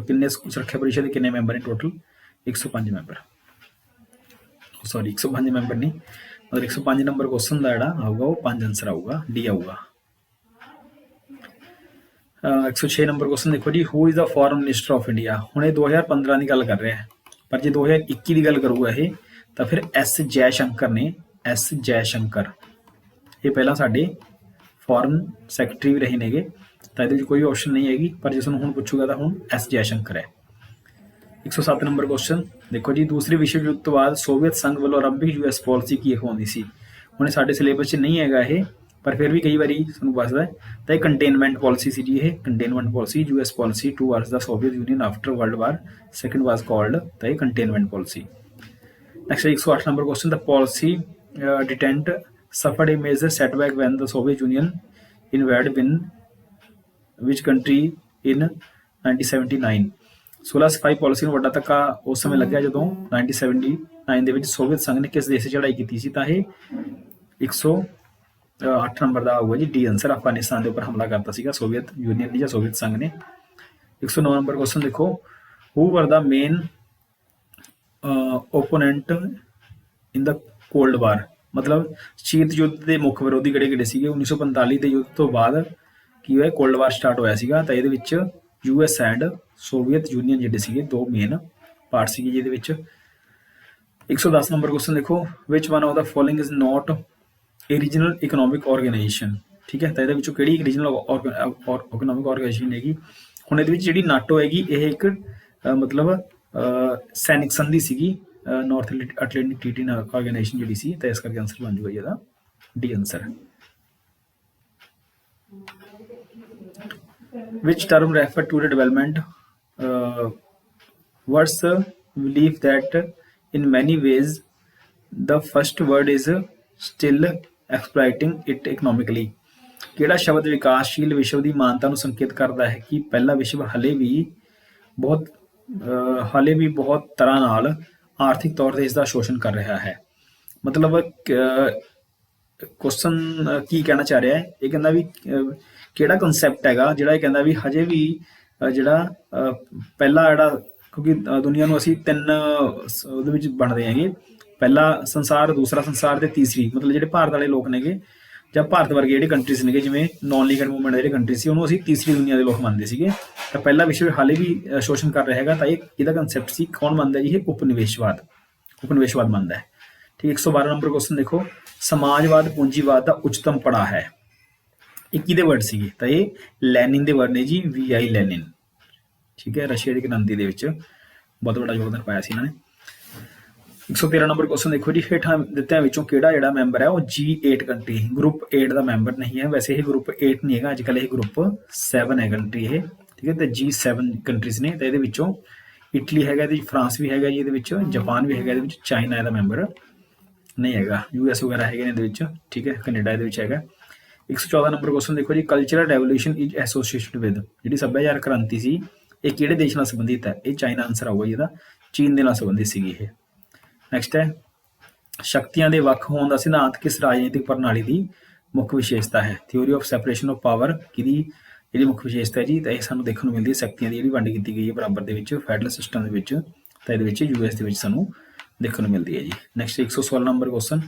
ਕਿੰਨੇ ਸੁਰੱਖਿਆ ਪਰਿਸ਼ਦ ਦੇ ਕਿੰਨੇ ਮੈਂਬਰ ਨੇ? Total 105 member. सॉरी 105 मैंबर नहीं, मतलब 105 नंबर क्वेश्चन का जोड़ा आऊगा वो 5 आंसर आऊगा, डी आऊगा। 106 नंबर क्वेश्चन देखो जी, who is the foreign minister of India. हुण ये 2015 की गल कर रहे हैं, पर जो 2021 की गल करूगा ये तो फिर एस जयशंकर ने, एस जयशंकर ये पहला साडे फॉरेन सैकटरी भी रहे नेगे, तो ये कोई ऑप्शन नहीं हैगी, पर जिस हुण पूछूगा तो हुण एस जयशंकर है। 107 नंबर क्वेश्चन देखो जी, दूसरे विश्व युद्ध तो बाद सोवियत संघ वालों आरंभिक यूएस पॉलिसी की होनी सी। हुण साडे सिलेबस च नहीं हैगा ये, पर फिर भी कई बार सूँ बसदा है, तो यह कंटेनमेंट पॉलिसी सी जी, ये containment policy, US policy towards the Soviet Union after World War second was called, तो ये containment policy. Next 108 number question, the policy detente suffered a major setback when the Soviet Union invaded in which country in 1979। 16 ਸਫਾਈ ਪॉलिसी ਨੂੰ ਵੱਡਾ ਧੱਕਾ ਉਸ ਸਮੇਂ ਲੱਗਿਆ ਜਦੋਂ 1979 ਦੇ ਵਿੱਚ ਸੋਵੀਅਤ ਸੰਘ ਨੇ ਕਿਸ ਦੇਸ਼ 'ਤੇ ਚੜ੍ਹਾਈ ਕੀਤੀ ਸੀ, ਤਾਂ ਇਹ 108 ਨੰਬਰ ਦਾ ਆਊਗਾ ਜੀ, ਡੀ ਆਂਸਰ। ਅਫਗਾਨਿਸਤਾਨ ਦੇ ਉੱਪਰ ਹਮਲਾ ਕਰਤਾ ਸੀਗਾ ਸੋਵੀਅਤ ਯੂਨੀਅਨ ਨੇ ਜਾਂ ਸੋਵੀਅਤ ਸੰਘ ਨੇ। 109 ਨੰਬਰ क्वेश्चन देखो, ਹੂ ਵਰ ਦਾ ਮੇਨ ਓਪੋਨੈਂਟ ਇਨ ਦ ਕੋਲਡ ਵਾਰ। मतलब शीत युद्ध के मुख विरोधी किहड़े किहड़े सीगे 1945 के युद्ध तो बाद की होया, कोल्ड वार स्टार्ट होया सीगा, तो इहदे विच यूएस एंड सोवियत यूनीयन जिहड़े सीगे दो मेन पार्ट सीगे जिहदे विच। 110 नंबर क्वेश्चन देखो, which one of the following is not a regional economic organisation. ठीक है, तो इहदे विचों किहड़ी रीजनल इकोनॉमिक ऑर्गेनाइजेशन हैगी। हुण इहदे विच जिहड़ी नाटो हैगी ये एक मतलब सैनिक संधि सीगी, नॉर्थ अटलांटिक ट्रीटी ऑर्गेनाइजेशन जी सी, तो इस करके आंसर बन जाएगा ये D answer. Which term refer to the development words believe that in many ways the first word is still exploiting it economically. किहड़ा शब्द विकासशील विश्व की मानता को संकेत करता है कि पहला विश्व हले भी बहुत तरह नाल आर्थिक तौर पर इसका शोषण कर रहा है। मतलब क्वेश्चन की कहना चाह रहा है, ये कहना भी किहड़ा कंसैप्ट हैगा जिहड़ा ये कहंदा भी हजे भी जिहड़ा पहला जिहड़ा, क्योंकि दुनिया नूं असीं तीन उहदे विच वंडदे हैगे, पहला संसार, दूसरा संसार ते तीसरी, मतलब जिहड़े भारत वाले लोग नेगे ਜਾਂ ਭਾਰਤ ਵਰਗੇ ਜਿਹੜੇ ਕੰਟਰੀਜ਼ ਨੇਗੇ, ਜਿਵੇਂ ਨੌਨ ਲੀਗਲ ਮੂਵਮੈਂਟ ਦੇ ਜਿਹੜੇ ਕੰਟਰੀਜ਼ ਸੀ, ਉਹਨੂੰ ਅਸੀਂ ਤੀਸਰੀ ਦੁਨੀਆ ਦੇ ਲੋਕ ਮੰਨਦੇ ਸੀਗੇ। ਤਾਂ ਪਹਿਲਾ ਵਿਸ਼ਵ ਹਾਲੇ ਵੀ ਸ਼ੋਸ਼ਣ ਕਰ ਰਿਹਾ ਹੈਗਾ, ਤਾਂ ਇਹਦਾ ਕੰਸੈਪਟ ਸੀ, ਕੌਣ ਮੰਨਦਾ ਜੀ, ਇਹ ਉਪਨਿਵੇਸ਼ਵਾਦ ਮੰਨਦਾ ਹੈ। ठीक 112 नंबर क्वेश्चन देखो, समाजवाद पूंजीवाद का उच्चतम पड़ा है, ये किहदे वर्ड सीगे, तो ये लैनिन दे वर्ड ने जी, VI लैनिन। ठीक है, रशिया की क्रांति दे विच बहुत बड़ा योगदान पाया सी इन्होंने। 113 नंबर क्वेश्चन देखो जी, हेठां दित्तिआं विचों किहड़ा जिहड़ा मैंबर है वो G8 कंट्री ग्रुप 8 का मैंबर नहीं है। वैसे ये ग्रुप 8 नहीं है, अजकल ये ग्रुप 7 है कंट्री ये। ठीक है, तो G7 कंट्रीज ने, तो ये विचों इटली हैगा जी, फ्रांस भी हैगा जी, ये जापान भी हैगा, चाइना इसदा मैंबर नहीं हैगा, US वगैरह है इहदे विच। ठीक है, कनेडा इहदे विच हैगा। 114 नंबर क्वेश्चन देखो जी, cultural revolution is associated with, जिहड़ी सभ्याचार क्रांति सी ये किहड़े देश नाल संबंधित है, ये चाइना आंसर आऊगा जिहदा, चीन दे नाल संबंधित सीगी ये। नैक्सट है, शक्तियां दे वख होण दा सिद्धांत किस राजनीतिक प्रणाली की मुख्य विशेषता है, थ्योरी ऑफ सैपरेशन ऑफ पावर की जिहड़ी मुख्य विशेषता है जी, तो यह सानूं देखण नूं मिलदी है, शक्तियां दी जिहड़ी वंड कीती गई है बराबर दे विच फेडरल सिस्टम दे विच, तो इहदे विच US दे विच सानूं देखण नूं मिलदी है जी। नैक्सट 116 नंबर क्वेश्चन,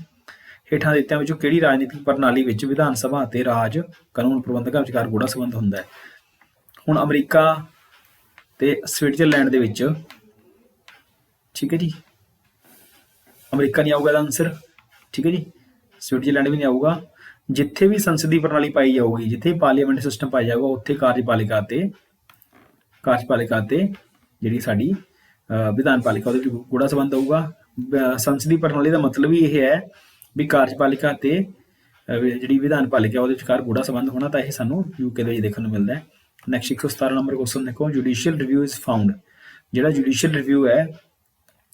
हेठां दित्तिआं विचों किहड़ी राजनीतिक प्रणाली विच विधान सभा ते राज कानून प्रबंधकां विचकार गूढ़ा संबंध हुंदा है। हुण अमरीका ते स्विट्जरलैंड दे विच, ठीक है जी, अमरीका नहीं आऊगा आंसर। ठीक है जी, स्विट्जरलैंड भी नहीं आऊगा। जिथे भी संसदीय प्रणाली पाई जाऊगी, जिथे पार्लीमेंट सिस्टम पाया जाएगा, उत्थे कार्यपालिका ते जिहड़ी साडी विधान पालिका उहदे विच गूढ़ा संबंध होऊगा। संसदीय प्रणाली का मतलब ही यह है भी कार्यपालिका ते जिहड़ी विधान पालिका उहदे विचकार गूढ़ा संबंध होना, तो यह सानूं UK दे विच देखण नूं मिलदा है। नैक्सट 117 नंबर क्वेश्चन देखो, जुडिशियल रिव्यू इज फाउंड, जिहड़ा जुडिशियल रिव्यू है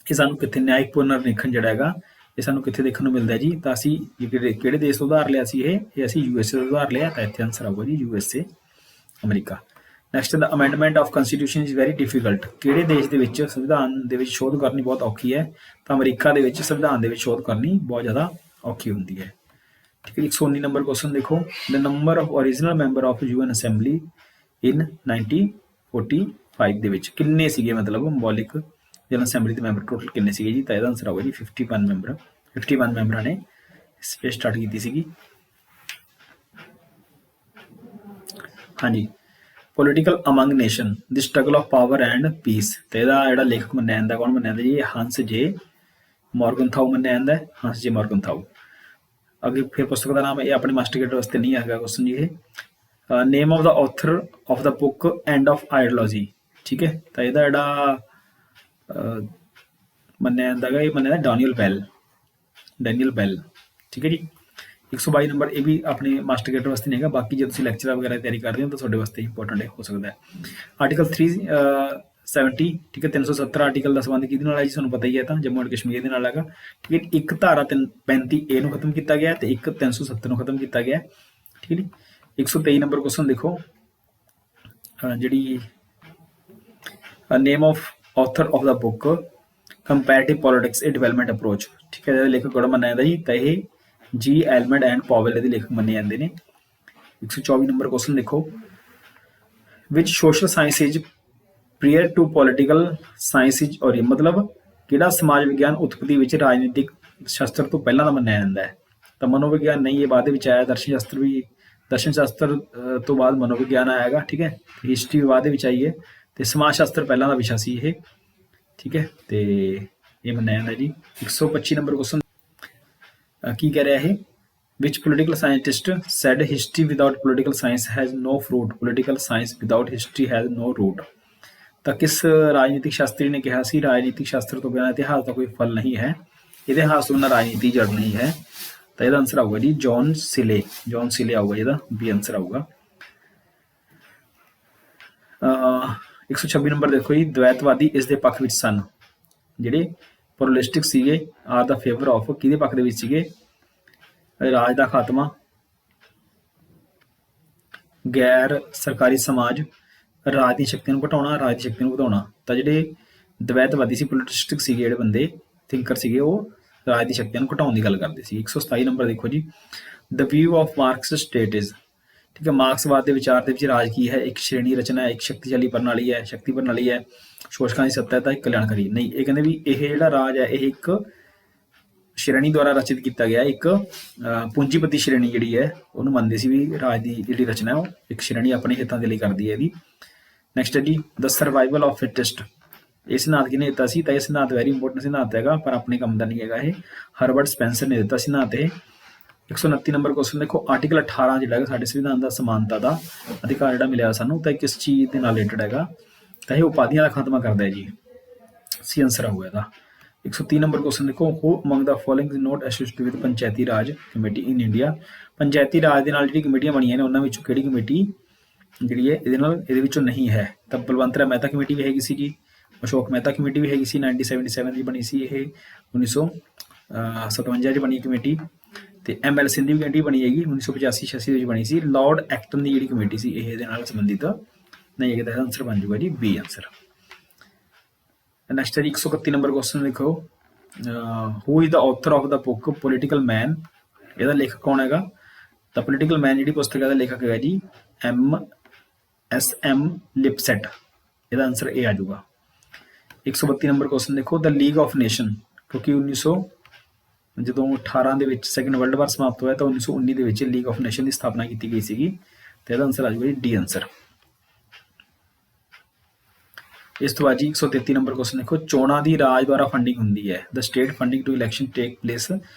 ये सानूं कित्थे, न्यायिक पुनर्निरीखण जिहड़ा हैगा ये सानूं कित्थे देखण नूं मिलदा है जी, तो असीं किहड़े देश तो उधार लिया सी, ये असीं USA तो उधार लिया, तो इत्थे आंसर आऊगा जी USA अमरीका। Next, the amendment of constitution is very difficult, किहड़े देश दे विच संविधान दे विच शोध करनी बहुत औखी है, तो अमरीका दे विच संविधान दे विच शोध करनी बहुत ज़्यादा औखी हुंदी है। ठीक है, 119 नंबर क्वेश्चन देखो, the number of original member of UN assembly in 1945 दे विच किन्ने सीगे, मतलब सिंबॉलिक ਜਨਰਲ ਅਸੈਂਬਲੀ ਦੇ ਮੈਂਬਰ ਟੋਟਲ ਕਿੰਨੇ ਸੀਗੇ ਜੀ? ਤਾਂ ਇਹਦਾ ਆਨਸਰ ਆਊਗਾ ਜੀ 51 ਮੈਂਬਰ। 51 ਮੈਂਬਰਾਂ ਨੇ ਸਪੇਸ ਸਟਾਰਟ ਕੀਤੀ ਸੀਗੀ। ਹਾਂਜੀ, political among nation the struggle of power end piece. ਤੇ ਇਹਦਾ ਜਿਹੜਾ ਲੇਖਕ ਮੰਨਿਆ ਜਾਂਦਾ, ਕੌਣ ਮੰਨਿਆ ਜਾਂਦਾ ਜੀ? ਹੰਸ ਜੇ ਮੋਰਗਨਥਾਊ ਮੰਨਿਆ ਜਾਂਦਾ, ਹੰਸ ਜੇ ਮੋਰਗਨਥਾਊ। ਅੱਗੇ ਫਿਰ ਪੁਸਤਕ ਦਾ ਨਾਮ, ਇਹ ਆਪਣੇ ਮਾਸਟਰ ਗੇਟ ਵਾਸਤੇ ਨਹੀਂ ਹੈਗਾ ਕੁਐਸਚਨ ਜੀ ਇਹ। ਨੇਮ of the author of the book end of ideology. ਠੀਕ ਹੈ, ਤਾਂ ਇਹਦਾ ਜਿਹੜਾ ਮੰਨਿਆ ਜਾਂਦਾ ਹੈਗਾ, ਇਹ ਮੰਨਿਆ ਜਾਂਦਾ ਡੈਨੀਅਲ ਬੈਲ, ਡੈਨੀਅਲ ਬੈਲ। ਠੀਕ ਹੈ ਜੀ। 122 ਨੰਬਰ, ਇਹ ਵੀ ਆਪਣੇ ਮਾਸਟਰ ਗੇਟ ਵਾਸਤੇ ਨਹੀਂ ਹੈਗਾ, ਬਾਕੀ ਜੇ ਤੁਸੀਂ ਲੈਕਚਰ ਵਗੈਰਾ ਦੀ ਤਿਆਰੀ ਕਰਦੇ ਹੋ ਤਾਂ ਤੁਹਾਡੇ ਵਾਸਤੇ ਇੰਪੋਰਟੈਂਟ ਹੋ ਸਕਦਾ ਹੈ। ਆਰਟੀਕਲ 370, ਠੀਕ ਹੈ, 370 ਆਰਟੀਕਲ ਦਾ ਸੰਬੰਧ ਕਿਹਦੇ ਨਾਲ ਹੈ ਜੀ? ਤੁਹਾਨੂੰ ਪਤਾ ਹੀ ਹੈ, ਤਾਂ ਜੰਮੂ ਐਂਡ ਕਸ਼ਮੀਰ ਦੇ ਨਾਲ ਹੈਗਾ। ਠੀਕ ਹੈ, ਇੱਕ ਧਾਰਾ 35A ਨੂੰ ਖਤਮ ਕੀਤਾ ਗਿਆ ਤੇ ਇੱਕ 370 ਨੂੰ ਖਤਮ ਕੀਤਾ ਗਿਆ। ਠੀਕ ਹੈ ਜੀ। 123 ਨੰਬਰ ਕੁਐਸਚਨ ਦੇਖੋ, ਜਿਹੜੀ name of author of the book comparative politics a development approach. ਠੀਕ ਹੈ, ਇਹਦਾ ਲੇਖਕ ਕੌਣ ਮੰਨਿਆ ਜਾਂਦਾ ਜੀ? ਤਾਂ ਇਹ ਜੀ ਐਲਮੰਡ ਐਂਡ ਪੋਵਲ ਇਹਦੇ ਲੇਖਕ ਮੰਨੇ ਜਾਂਦੇ ਨੇ। 124 ਨੰਬਰ ਕੁਐਸਚਨ ਦੇਖੋ, which social science is prior to political science is or, ਮਤਲਬ ਕਿਹੜਾ ਸਮਾਜ ਵਿਗਿਆਨ ਉਤਪਤੀ ਵਿੱਚ ਰਾਜਨੀਤਿਕ ਸ਼ਾਸਤਰ ਤੋਂ ਪਹਿਲਾਂ ਦਾ ਮੰਨਿਆ ਜਾਂਦਾ ਹੈ? ਤਾਂ ਮਨੋਵਿਗਿਆਨ ਨਹੀਂ, ਇਹ ਬਾਅਦ ਦੇ ਵਿੱਚ ਆਇਆ। ਦਰਸ਼ਨ ਸ਼ਾਸਤਰ ਵੀ, ਦਰਸ਼ਨ ਸ਼ਾਸਤਰ ਤੋਂ ਬਾਅਦ ਮਨੋਵਿਗਿਆਨ ਆਏਗਾ। ਠੀਕ ਹੈ, ਹਿਸਟਰੀ ਬਾਅਦ ਦੇ ਵਿੱਚ ਆਈ ਹੈ ਤੇ ਸਮਾਜ ਸ਼ਾਸਤਰ ਪਹਿਲਾਂ ਦਾ ਵਿਸ਼ਾ ਸੀ ਇਹ। ਠੀਕ ਹੈ, ਤੇ ਇਹ ਮੰਨਿਆ ਜਾਂਦਾ ਜੀ। 125 ਨੰਬਰ ਕੁਐਸਚਨ ਕੀ ਕਹਿ ਰਿਹਾ ਇਹ? Which political scientist said history without political science has no fruit, political science without history has no root. ਤਾਂ ਕਿਸ ਰਾਜਨੀਤਿਕ ਸ਼ਾਸਤਰੀ ਨੇ ਕਿਹਾ ਸੀ ਰਾਜਨੀਤਿਕ ਸ਼ਾਸਤਰ ਤੋਂ ਬਿਨਾਂ ਇਤਿਹਾਸ ਦਾ ਕੋਈ ਫਲ ਨਹੀਂ ਹੈ, ਇਤਿਹਾਸ ਤੋਂ ਬਿਨਾਂ ਰਾਜਨੀਤੀ ਜੜ ਨਹੀਂ ਹੈ? ਤਾਂ ਇਹਦਾ ਆਨਸਰ ਆਊਗਾ ਜੀ ਜੌਨ ਸਿਲੇ, ਜੌਨ ਸਿਲੇ ਆਊਗਾ, ਇਹਦਾ ਵੀ ਆਨਸਰ ਆਊਗਾ। 126 ਨੰਬਰ ਦੇਖੋ ਜੀ, ਦਵੈਤਵਾਦੀ ਇਸ ਦੇ ਪੱਖ ਵਿੱਚ ਸਨ। ਜਿਹੜੇ ਪੋਲਰਿਸਟਿਕ ਸੀਗੇ ਆਰ ਦਾ ਫੇਵਰ ਆਫ, ਕਿਹਦੇ ਪੱਖ ਦੇ ਵਿੱਚ ਸੀਗੇ? ਰਾਜ ਦਾ ਖਾਤਮਾ, ਗੈਰ ਸਰਕਾਰੀ ਸਮਾਜ, ਰਾਜ ਦੀ ਸ਼ਕਤੀ ਨੂੰ ਘਟਾਉਣਾ, ਰਾਜ ਦੀ ਸ਼ਕਤੀ ਨੂੰ ਵਧਾਉਣਾ। ਤਾਂ ਜਿਹੜੇ ਦਵੈਤਵਾਦੀ ਸੀ, ਪੋਲਰਿਸਟਿਕ ਸੀਗੇ ਜਿਹੜੇ ਬੰਦੇ, ਥਿੰਕਰ ਸੀਗੇ, ਉਹ ਰਾਜ ਦੀ ਸ਼ਕਤੀ ਨੂੰ ਘਟਾਉਣ ਦੀ ਗੱਲ ਕਰਦੇ ਸੀ। 127 ਨੰਬਰ ਦੇਖੋ ਜੀ, the view of Marx state is. ਠੀਕ ਹੈ, ਮਾਰਕਸਵਾਦ ਦੇ ਵਿਚਾਰ ਦੇ ਵਿੱਚ ਰਾਜ ਕੀ ਹੈ? ਇੱਕ ਸ਼੍ਰੇਣੀ ਰਚਨਾ ਹੈ, ਇੱਕ ਸ਼ਕਤੀਸ਼ਾਲੀ ਪ੍ਰਣਾਲੀ ਹੈ, ਸ਼ਕਤੀ ਪ੍ਰਣਾਲੀ ਹੈ, ਸ਼ੋਸ਼ਕਾਂ ਦੀ ਸੱਤਾ ਹੈ, ਤਾਂ ਇੱਕ ਕਲਿਆਣਕਾਰੀ ਨਹੀਂ। ਇਹ ਕਹਿੰਦੇ ਵੀ ਇਹ ਜਿਹੜਾ ਰਾਜ ਹੈ ਇਹ ਇੱਕ ਸ਼੍ਰੇਣੀ ਦੁਆਰਾ ਰਚਿਤ ਕੀਤਾ ਗਿਆ, ਇੱਕ ਪੂੰਜੀਪਤੀ ਸ਼੍ਰੇਣੀ ਜਿਹੜੀ ਹੈ ਉਹਨੂੰ ਮੰਨਦੇ ਸੀ ਵੀ ਰਾਜ ਦੀ ਜਿਹੜੀ ਰਚਨਾ ਹੈ ਉਹ ਇੱਕ ਸ਼੍ਰੇਣੀ ਆਪਣੇ ਹਿੱਤਾਂ ਦੇ ਲਈ ਕਰਦੀ ਹੈ ਇਹਦੀ। ਨੈਕਸਟ ਹੈ ਜੀ, ਦ ਸਰਵਾਈਵਲ ਆਫ ਫਿਟੈਸਟ। ਇਹ ਸਿਧਾਂਤ ਕਿਹਨੇ ਦਿੱਤਾ ਸੀ? ਤਾਂ ਇਹ ਸਿਧਾਂਤ ਵੈਰੀ ਇੰਪੋਰਟੈਂਟ ਸਿਧਾਂਤ ਹੈਗਾ, ਪਰ ਆਪਣੇ ਕੰਮ ਦਾ ਨਹੀਂ ਹੈਗਾ ਇਹ। ਹਰਬਰਟ ਸਪੈਂਸਰ ਨੇ ਦਿੱਤਾ ਸਿਧਾਂਤ ਇਹ। 129 ਨੰਬਰ ਕੁਐਸਚਨ ਦੇਖੋ, ਆਰਟੀਕਲ 18 ਜਿਹੜਾ ਹੈਗਾ ਸਾਡੇ ਸੰਵਿਧਾਨ ਦਾ ਸਮਾਨਤਾ ਦਾ ਅਧਿਕਾਰ ਜਿਹੜਾ ਮਿਲਿਆ ਸਾਨੂੰ, ਤਾਂ ਕਿਸ ਚੀਜ਼ ਦੇ ਨਾਲ ਰਿਲੇਟਡ ਹੈਗਾ? ਤਾਂ ਇਹ ਉਪਾਧੀਆਂ ਦਾ ਖਾਤਮਾ ਕਰਦਾ ਹੈ ਜੀ, ਸੀ ਆਨਸਰ ਆਊਗਾ ਇਹਦਾ। 130 ਨੰਬਰ ਕੁਐਸਚਨ ਦੇਖੋ, who among the following is not associated with Panchayati Raj committee in India. ਪੰਚਾਇਤੀ ਰਾਜ ਦੇ ਨਾਲ ਜਿਹੜੀ ਕਮੇਟੀਆਂ ਬਣੀਆਂ ਨੇ ਉਹਨਾਂ ਵਿੱਚੋਂ ਕਿਹੜੀ ਕਮੇਟੀ ਜਿਹੜੀ ਹੈ ਇਹਦੇ ਵਿੱਚੋਂ ਨਹੀਂ ਹੈ? ਤਾਂ ਬਲਵੰਤ ਰਾਏ ਮਹਿਤਾ ਕਮੇਟੀ ਵੀ ਹੈਗੀ ਸੀ ਜੀ, ਅਸ਼ੋਕ ਮਹਿਤਾ ਕਮੇਟੀ ਵੀ ਹੈਗੀ ਸੀ, 1977 ਦੀ ਬਣੀ ਸੀ ਇਹ, 1957 ਚ ਬਣੀ ਕਮੇਟੀ, ਤੇ ML ਸਿੰਧੀ ਦੀ ਕਮੇਟੀ ਬਣੀ ਹੈਗੀ 1985-86 ਵਿੱਚ ਬਣੀ ਸੀ। ਲਾਰਡ ਐਕਟਨ ਦੀ ਜਿਹੜੀ ਕਮੇਟੀ ਸੀ ਇਹ ਇਹਦੇ ਨਾਲ ਸੰਬੰਧਿਤ ਨਹੀਂ ਹੈਗਾ, ਤਾਂ ਆਨਸਰ ਬਣ ਜਾਊਗਾ ਜੀ ਬੀ ਆਨਸਰ। ਨੈਕਸਟ ਹੈ ਜੀ 131 ਨੰਬਰ ਕੁਐਸਚਨ ਦੇਖੋ, who is the author of the book political man. ਇਹਦਾ ਲੇਖਕ ਕੌਣ ਹੈਗਾ? ਤਾਂ ਪੋਲੀਟੀਕਲ ਮੈਨ ਜਿਹੜੀ ਪੁਸਤਕ ਦਾ ਲੇਖਕ ਹੈਗਾ ਜੀ M.S.M. ਲਿਪਸੈਟ। ਇਹਦਾ ਆਨਸਰ ਇਹ ਆ ਜਾਊਗਾ। 132 ਨੰਬਰ ਕੁਐਸਚਨ ਦੇਖੋ, ਦ ਲੀਗ ਆਫ ਨੇਸ਼ਨ, ਕਿਉਂਕਿ 18 ਦੇ ਵਿੱਚ ਸੈਕੰਡ ਵਰਲਡ ਵਾਰ ਸਮਾਪਤ ਹੋਇਆ ਤਾਂ 1919 ਦੇ ਵਿੱਚ ਲੀਗ ਆਫ ਨੇਸ਼ਨ ਦੀ ਸਥਾਪਨਾ ਕੀਤੀ ਗਈ ਸੀਗੀ, ਤੇ ਇਹਦਾ ਆਨਸਰ ਆ ਜਾਊਗਾ ਜੀ ਡੀ ਆਨਸਰ। ਇਸ ਤੋਂ ਬਾਅਦ ਜੀ 133 ਨੰਬਰ ਕੁਐਸਚਨ ਦੇਖੋ, ਚੋਣਾਂ ਦੀ ਰਾਜ ਦੁਆਰਾ ਫੰਡਿੰਗ ਹੁੰਦੀ ਹੈ। The state funding to election take place.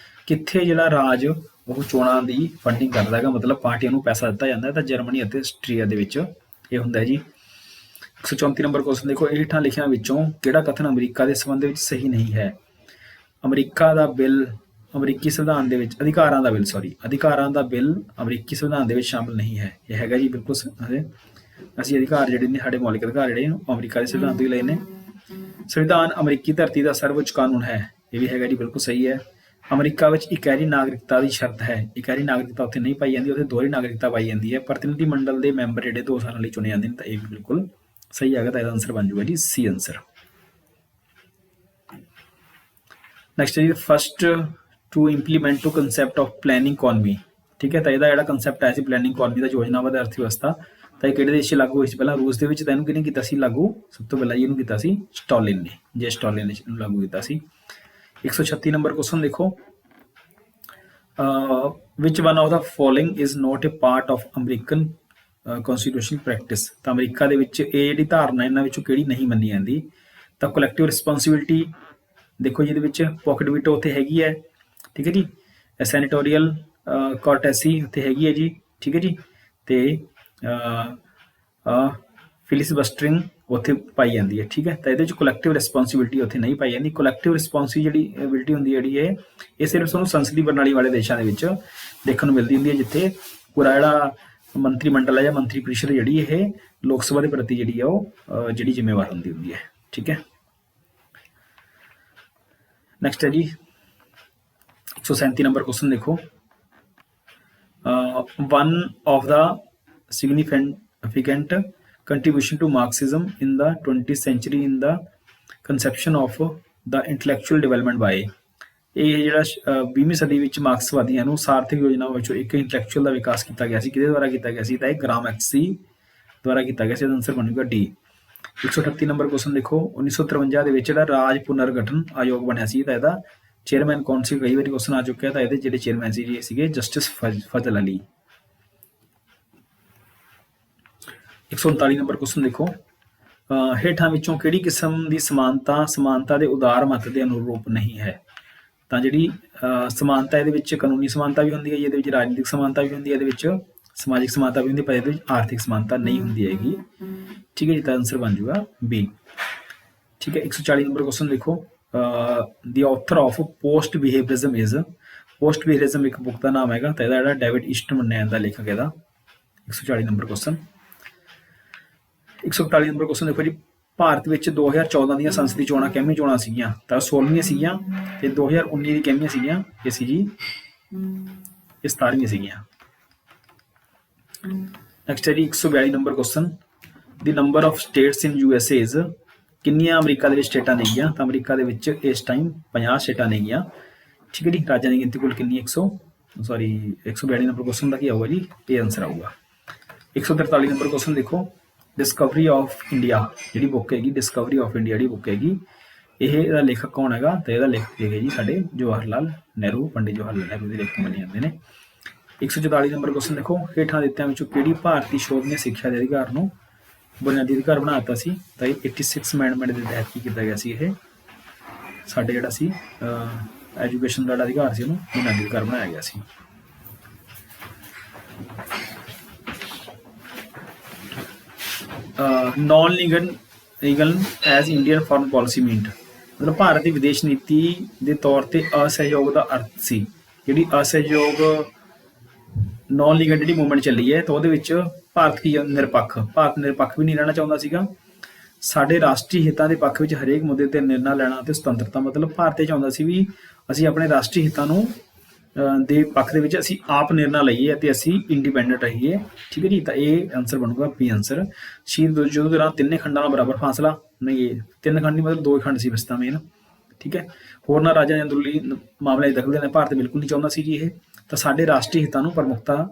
ਕਿੱਥੇ ਜਿਹੜਾ ਰਾਜ ਉਹ ਚੋਣਾਂ ਦੀ ਫੰਡਿੰਗ ਕਰਦਾ ਹੈਗਾ, ਮਤਲਬ ਪਾਰਟੀਆਂ ਨੂੰ ਪੈਸਾ ਦਿੱਤਾ ਜਾਂਦਾ ਹੈ, ਤਾਂ ਜਰਮਨੀ ਅਤੇ ਆਸਟਰੀਆ ਦੇ ਵਿੱਚ ਇਹ ਹੁੰਦਾ ਹੈ ਜੀ। 134 ਨੰਬਰ ਕੁਐਸਚਨ ਦੇਖੋ, ਹੇਠਾਂ ਲਿਖਿਆਂ ਵਿੱਚੋਂ ਕਿਹੜਾ ਕਥਨ ਅਮਰੀਕਾ ਦੇ ਸੰਬੰਧ ਵਿੱਚ ਸਹੀ ਨਹੀਂ ਹੈ? ਅਮਰੀਕਾ ਦਾ ਬਿੱਲ ਅਮਰੀਕੀ ਸੰਵਿਧਾਨ ਦੇ ਵਿੱਚ ਅਧਿਕਾਰਾਂ ਦਾ ਬਿੱਲ ਅਮਰੀਕੀ ਸੰਵਿਧਾਨ ਦੇ ਵਿੱਚ ਸ਼ਾਮਲ ਨਹੀਂ ਹੈ। ਇਹ ਹੈਗਾ ਜੀ ਬਿਲਕੁਲ, ਅਸੀਂ ਅਧਿਕਾਰ ਜਿਹੜੇ ਨੇ ਸਾਡੇ ਮੌਲਿਕ ਅਧਿਕਾਰ ਜਿਹੜੇ ਅਮਰੀਕਾ ਦੇ ਸੰਵਿਧਾਨ ਤੋਂ ਹੀ ਲਏ ਨੇ। ਸੰਵਿਧਾਨ ਅਮਰੀਕੀ ਧਰਤੀ ਦਾ ਸਰਵਉੱਚ ਕਾਨੂੰਨ ਹੈ, ਇਹ ਵੀ ਹੈਗਾ ਜੀ ਬਿਲਕੁਲ ਸਹੀ ਹੈ। ਅਮਰੀਕਾ ਵਿੱਚ ਇਕਹਿਰੀ ਨਾਗਰਿਕਤਾ ਦੀ ਸ਼ਰਤ ਹੈ, ਇਕਹਿਰੀ ਨਾਗਰਿਕਤਾ ਉੱਥੇ ਨਹੀਂ ਪਾਈ ਜਾਂਦੀ, ਉੱਥੇ ਦੋਹਰੀ ਨਾਗਰਿਕਤਾ ਪਾਈ ਜਾਂਦੀ ਹੈ। ਪ੍ਰਤੀਨਿਧੀ ਮੰਡਲ ਦੇ ਮੈਂਬਰ ਜਿਹੜੇ 2 ਸਾਲਾਂ ਲਈ ਚੁਣੇ ਜਾਂਦੇ ਨੇ, ਤਾਂ ਇਹ ਵੀ ਬਿਲਕੁਲ ਸਹੀ ਹੈਗਾ, ਤਾਂ ਇਹਦਾ ਆਨਸਰ ਬਣ ਜਾਊਗਾ ਜੀ ਸੀ ਆਨਸਰ। ਨੈਕਸਟ ਹੈ ਜੀ first to implement to concept of planning economy. ਠੀਕ ਹੈ, ਤਾਂ ਇਹਦਾ ਜਿਹੜਾ ਕੰਸੈਪਟ ਹੈ ਸੀ ਪਲੈਨਿੰਗ ਇਕੋਨਮੀ ਦਾ, ਯੋਜਨਾਬੱਧ ਅਰਥ ਵਿਵਸਥਾ, ਤਾਂ ਇਹ ਕਿਹੜੇ ਦੇਸ਼ 'ਚ ਲਾਗੂ ਹੋਈ ਸੀ ਪਹਿਲਾਂ? ਰੂਸ ਦੇ ਵਿੱਚ। ਤਾਂ ਇਹਨੂੰ ਕਿਹਨੇ ਕੀਤਾ ਸੀ ਲਾਗੂ? ਸਭ ਤੋਂ ਪਹਿਲਾਂ ਇਹਨੂੰ ਕੀਤਾ ਸੀ ਸਟਾਲਿਨ ਨੇ, ਜੇ ਸਟਾਲਿਨ ਨੇ ਇਹਨੂੰ ਲਾਗੂ ਕੀਤਾ ਸੀ। 136 ਨੰਬਰ ਕੁਐਸਚਨ ਦੇਖੋ, which one of the following is not a part of American constitution practice. ਤਾਂ ਅਮਰੀਕਾ ਦੇ ਵਿੱਚ ਇਹ ਜਿਹੜੀ ਧਾਰਨਾ ਇਹਨਾਂ ਵਿੱਚੋਂ ਕਿਹੜੀ ਨਹੀਂ ਮੰਨੀ ਜਾਂਦੀ? ਤਾਂ ਕਲੈਕਟਿਵ ਰਿਸਪੌਂਸਿਬਿਲਟੀ ਦੇਖੋ ਜੀ, ਇਹਦੇ ਵਿੱਚ ਪੌਕਟ ਵੀਟੋ ਉੱਥੇ ਹੈਗੀ ਹੈ, ਠੀਕ ਹੈ ਜੀ। ਸੈਨੇਟੋਰੀਅਲ ਕੋਰਟੈਸੀ ਉੱਥੇ ਹੈਗੀ ਹੈ ਜੀ, ਠੀਕ ਹੈ ਜੀ। ਤੇ ਫਿਲਿਸਬਸਟਰਿੰਗ ਉੱਥੇ ਪਾਈ ਜਾਂਦੀ ਹੈ, ਠੀਕ ਹੈ। ਤਾਂ ਇਹਦੇ ਵਿੱਚ ਕਲੈਕਟਿਵ ਰਿਸਪੌਂਸਿਬਿਲਟੀ ਉੱਥੇ ਨਹੀਂ ਪਾਈ ਜਾਂਦੀ। ਕਲੈਕਟਿਵ ਰਿਸਪੌਂਸਿਬਿਲਟੀ ਹੁੰਦੀ ਜਿਹੜੀ ਹੈ, ਇਹ ਸਿਰਫ ਸਾਨੂੰ ਸੰਸਦੀ ਪ੍ਰਣਾਲੀ ਵਾਲੇ ਦੇਸ਼ਾਂ ਦੇ ਵਿੱਚ ਦੇਖਣ ਨੂੰ ਮਿਲਦੀ ਹੁੰਦੀ ਹੈ, ਜਿੱਥੇ ਪੂਰਾ ਜਿਹੜਾ ਮੰਤਰੀ ਮੰਡਲ ਹੈ ਜਾਂ ਮੰਤਰੀ ਪ੍ਰੀਸ਼ਦ ਜਿਹੜੀ ਇਹ ਲੋਕ ਸਭਾ ਦੇ ਪ੍ਰਤੀ ਜਿਹੜੀ ਹੈ ਉਹ ਜਿਹੜੀ ਜ਼ਿੰਮੇਵਾਰ ਹੁੰਦੀ ਹੈ, ਠੀਕ ਹੈ। ਨੈਕਸਟ ਹੈ ਜੀ 137 ਨੰਬਰ ਕੁਐਸਚਨ ਦੇਖੋ, one of the significant contribution to Marxism in the 20th century in the conception of the intellectual development by। ਇਹ ਜਿਹੜਾ 20ਵੀਂ ਸਦੀ ਵਿੱਚ ਮਾਰਕਸਵਾਦੀਆਂ ਨੂੰ ਸਾਰਥਕ ਯੋਜਨਾਵਾਂ ਵਿੱਚੋਂ ਇੱਕ ਇੰਟੈਲੈਕਚੁਅਲ ਦਾ ਵਿਕਾਸ ਕੀਤਾ ਗਿਆ ਸੀ। ਕਿਹਦੇ ਦੁਆਰਾ ਕੀਤਾ ਗਿਆ ਸੀ? ਤਾਂ ਇਹ ਗ੍ਰਾਮੈਕਸੀ ਦੁਆਰਾ ਕੀਤਾ ਗਿਆ ਸੀ। ਇਹਦਾ ਆਨਸਰ ਬਣੂਗਾ ਡੀ। 138 ਨੰਬਰ ਕੁਐਸਚਨ ਦੇਖੋ, 1953 ਦੇ ਵਿੱਚ ਜਿਹੜਾ ਰਾਜ ਪੁਨਰਗਠਨ ਆਯੋਗ ਬਣਿਆ ਸੀ, ਤਾਂ ਇਹਦਾ ਚੇਅਰਮੈਨ ਕੌਣ ਸੀ? ਕਈ ਵਾਰੀ ਕੁਐਸਚਨ ਆ ਚੁੱਕਿਆ। ਤਾਂ ਇਹਦੇ ਜਿਹੜੇ ਚੇਅਰਮੈਨ ਸੀ ਜੀ ਸੀਗੇ ਜਸਟਿਸ ਫਜ਼ਲ ਅਲੀ। 139 ਨੰਬਰ ਕੁਐਸਚਨ ਦੇਖੋ, ਹੇਠਾਂ ਵਿੱਚੋਂ ਕਿਹੜੀ ਕਿਸਮ ਦੀ ਸਮਾਨਤਾ ਦੇ ਉਦਾਰ ਮਤ ਦੇ ਅਨੁਰੂਪ ਨਹੀਂ ਹੈ? ਤਾਂ ਜਿਹੜੀ ਸਮਾਨਤਾ ਇਹਦੇ ਵਿੱਚ ਕਾਨੂੰਨੀ ਸਮਾਨਤਾ ਵੀ ਹੁੰਦੀ ਹੈ ਜੀ, ਇਹਦੇ ਵਿੱਚ ਰਾਜਨੀਤਿਕ ਸਮਾਨਤਾ ਵੀ ਹੁੰਦੀ ਹੈ, ਇਹਦੇ ਵਿੱਚ ਸਮਾਜਿਕ ਸਮਾਨਤਾ ਵੀ ਹੁੰਦੀ ਹੈ, ਪਰ ਇਹਦੇ ਵਿੱਚ ਆਰਥਿਕ ਸਮਾਨਤਾ ਨਹੀਂ ਹੁੰਦੀ ਹੈਗੀ, ਠੀਕ ਹੈ ਜੀ। ਤਾਂ ਆਨਸਰ ਬਣ ਜਾਊਗਾ ਬੀ, ਠੀਕ ਹੈ। 140 ਨੰਬਰ ਕੁਐਸਚਨ ਦੇਖੋ, the author of post behaviourism is. Post behaviourism ਇੱਕ ਬੁੱਕ ਦਾ ਨਾਮ ਹੈਗਾ, ਤਾਂ ਇਹਦਾ ਜਿਹੜਾ ਡੇਵਿਡ ਈਸਟਨ ਮੰਨਿਆ ਜਾਂਦਾ ਲੇਖਕ ਇਹਦਾ। 140 ਨੰਬਰ ਕੁਐਸਚਨ। 141 ਨੰਬਰ ਕੁਐਸਚਨ ਦੇਖੋ ਜੀ, ਭਾਰਤ ਵਿੱਚ 2014 ਦੀਆਂ ਸੰਸਦੀ ਚੋਣਾਂ ਕਿੰਨੀਆਂ ਚੋਣਾਂ ਸੀਗੀਆਂ? ਤਾਂ 16ਵੀਆਂ ਸੀਗੀਆਂ, ਤੇ 2019 ਦੀ ਕਿੰਨੀਆਂ ਸੀਗੀਆਂ? ਇਹ ਸੀ ਜੀ ਇਹ 17ਵੀਆਂ ਸੀਗੀਆਂ। ਨੈਕਸਟ ਹੈ ਜੀ 142 number question, the number of states in USA is. ਕਿੰਨੀਆਂ ਅਮਰੀਕਾ ਦੇ ਵਿੱਚ ਸਟੇਟਾਂ ਨੇਗੀਆਂ? ਤਾਂ ਅਮਰੀਕਾ ਦੇ ਵਿੱਚ ਇਸ ਟਾਈਮ 50 ਸਟੇਟਾਂ ਨੇਗੀਆਂ, ਠੀਕ ਹੈ ਜੀ। ਰਾਜਾਂ ਦੀ ਗਿਣਤੀ ਕੁੱਲ ਕਿੰਨੀ? 142 ਨੰਬਰ ਕੁਐਸਚਨ ਦਾ ਕੀ ਆਊਗਾ ਜੀ? ਇਹ ਆਨਸਰ ਆਊਗਾ। 143 ਨੰਬਰ ਕੁਐਸਚਨ ਦੇਖੋ, ਡਿਸਕਵਰੀ ਆਫ ਇੰਡੀਆ ਜਿਹੜੀ ਬੁੱਕ ਹੈਗੀ, ਡਿਸਕਵਰੀ ਆਫ ਇੰਡੀਆ ਜਿਹੜੀ ਬੁੱਕ ਹੈਗੀ, ਇਹਦਾ ਲੇਖਕ ਕੌਣ ਹੈਗਾ? ਤਾਂ ਇਹਦਾ ਲੇਖਕ ਹੈਗੇ ਜੀ ਸਾਡੇ ਜਵਾਹਰ ਲਾਲ ਨਹਿਰੂ, ਪੰਡਿਤ ਜਵਾਹਰ ਲਾਲ ਨਹਿਰੂ ਦੇ ਲੇਖਕ ਮੰਨੇ ਜਾਂਦੇ ਨੇ। 144 ਨੰਬਰ ਕੁਐਸਚਨ ਦੇਖੋ, ਹੇਠਾਂ ਦਿੱਤਿਆਂ ਵਿੱਚੋਂ ਕਿਹੜੀ ਭਾਰਤੀ ਸ਼ੋਧ ਨੇ ਸਿੱਖਿਆ ਦੇ ਅਧਿਕਾਰ ਨੂੰ ਬੁਨਿਆਦੀ ਅਧਿਕਾਰ ਬਣਾ ਦਿੱਤਾ ਸੀ? ਤਾਂ ਇਹ 86 ਅਮੈਂਡਮੈਂਟ ਦੇ ਤਹਿਤ ਕੀ ਕੀਤਾ ਗਿਆ ਸੀ? ਇਹ ਸਾਡੇ ਜਿਹੜਾ ਸੀ ਐਜੂਕੇਸ਼ਨ ਦਾ ਅਧਿਕਾਰ ਸੀ, ਉਹਨੂੰ ਬੁਨਿਆਦੀ ਅਧਿਕਾਰ ਬਣਾਇਆ ਗਿਆ ਸੀ। Non legal as Indian foreign policy meant, ਮਤਲਬ ਭਾਰਤ ਦੀ ਵਿਦੇਸ਼ ਨੀਤੀ ਦੇ ਤੌਰ ਤੇ ਅਸਹਿਯੋਗ ਦਾ ਅਰਥ ਸੀ। ਜਿਹੜੀ ਅਸਹਿਯੋਗ ਨॉन ਲੀਗਲ ਜਿਹੜੀ ਮੂਵਮੈਂਟ ਚੱਲੀ ਹੈ, ਤਾਂ ਉਹਦੇ ਵਿੱਚ ਭਾਰਤ ਨਿਰਪੱਖ ਵੀ ਨਹੀਂ ਰਹਿਣਾ ਚਾਹੁੰਦਾ ਸੀਗਾ। ਸਾਡੇ ਰਾਸ਼ਟਰੀ ਹਿੱਤਾਂ ਦੇ ਪੱਖ ਵਿੱਚ ਹਰੇਕ ਮੁੱਦੇ ਤੇ ਨਿਰਣਾ ਲੈਣਾ ਅਤੇ ਸੁਤੰਤਰਤਾ, ਮਤਲਬ ਭਾਰਤ ਇਹ ਚਾਹੁੰਦਾ ਸੀ ਵੀ ਅਸੀਂ ਆਪਣੇ ਰਾਸ਼ਟਰੀ ਹਿੱਤਾਂ ਨੂੰ ਦੇ ਪੱਖ ਦੇ ਵਿੱਚ ਅਸੀਂ ਆਪ ਨਿਰਣਾ ਲਈਏ ਅਤੇ ਅਸੀਂ ਇੰਡੀਪੈਂਡੈਂਟ ਰਹੀਏ, ਠੀਕ ਹੈ ਜੀ। ਤਾਂ ਇਹ ਆਨਸਰ ਬਣੂਗਾ ਬੀ ਆਨਸਰ। ਸ਼ਹੀਦ ਯੁੱਧ ਦੌਰਾਨ ਤਿੰਨੇ ਖੰਡਾਂ ਨਾਲ ਬਰਾਬਰ ਫਾਸਲਾ ਨਹੀਂ, ਇਹ ਤਿੰਨ ਖੰਡ ਨਹੀਂ ਮਤਲਬ 2 ਖੰਡ ਸੀ ਵਸਤਾ ਮੇਨ, ਠੀਕ ਹੈ। ਹੋਰਨਾਂ ਰਾਜਾਂ ਦੇ ਅੰਦਰੂਨੀ ਮਾਮਲੇ ਦਖਲ ਦੇਣਾ ਭਾਰਤ ਬਿਲਕੁਲ ਨਹੀਂ ਚਾਹੁੰਦਾ ਸੀ ਜੀ ਇਹ। ਤਾਂ ਸਾਡੇ ਰਾਸ਼ਟਰੀ ਹਿੱਤਾਂ ਨੂੰ ਪ੍ਰਮੁੱਖਤਾ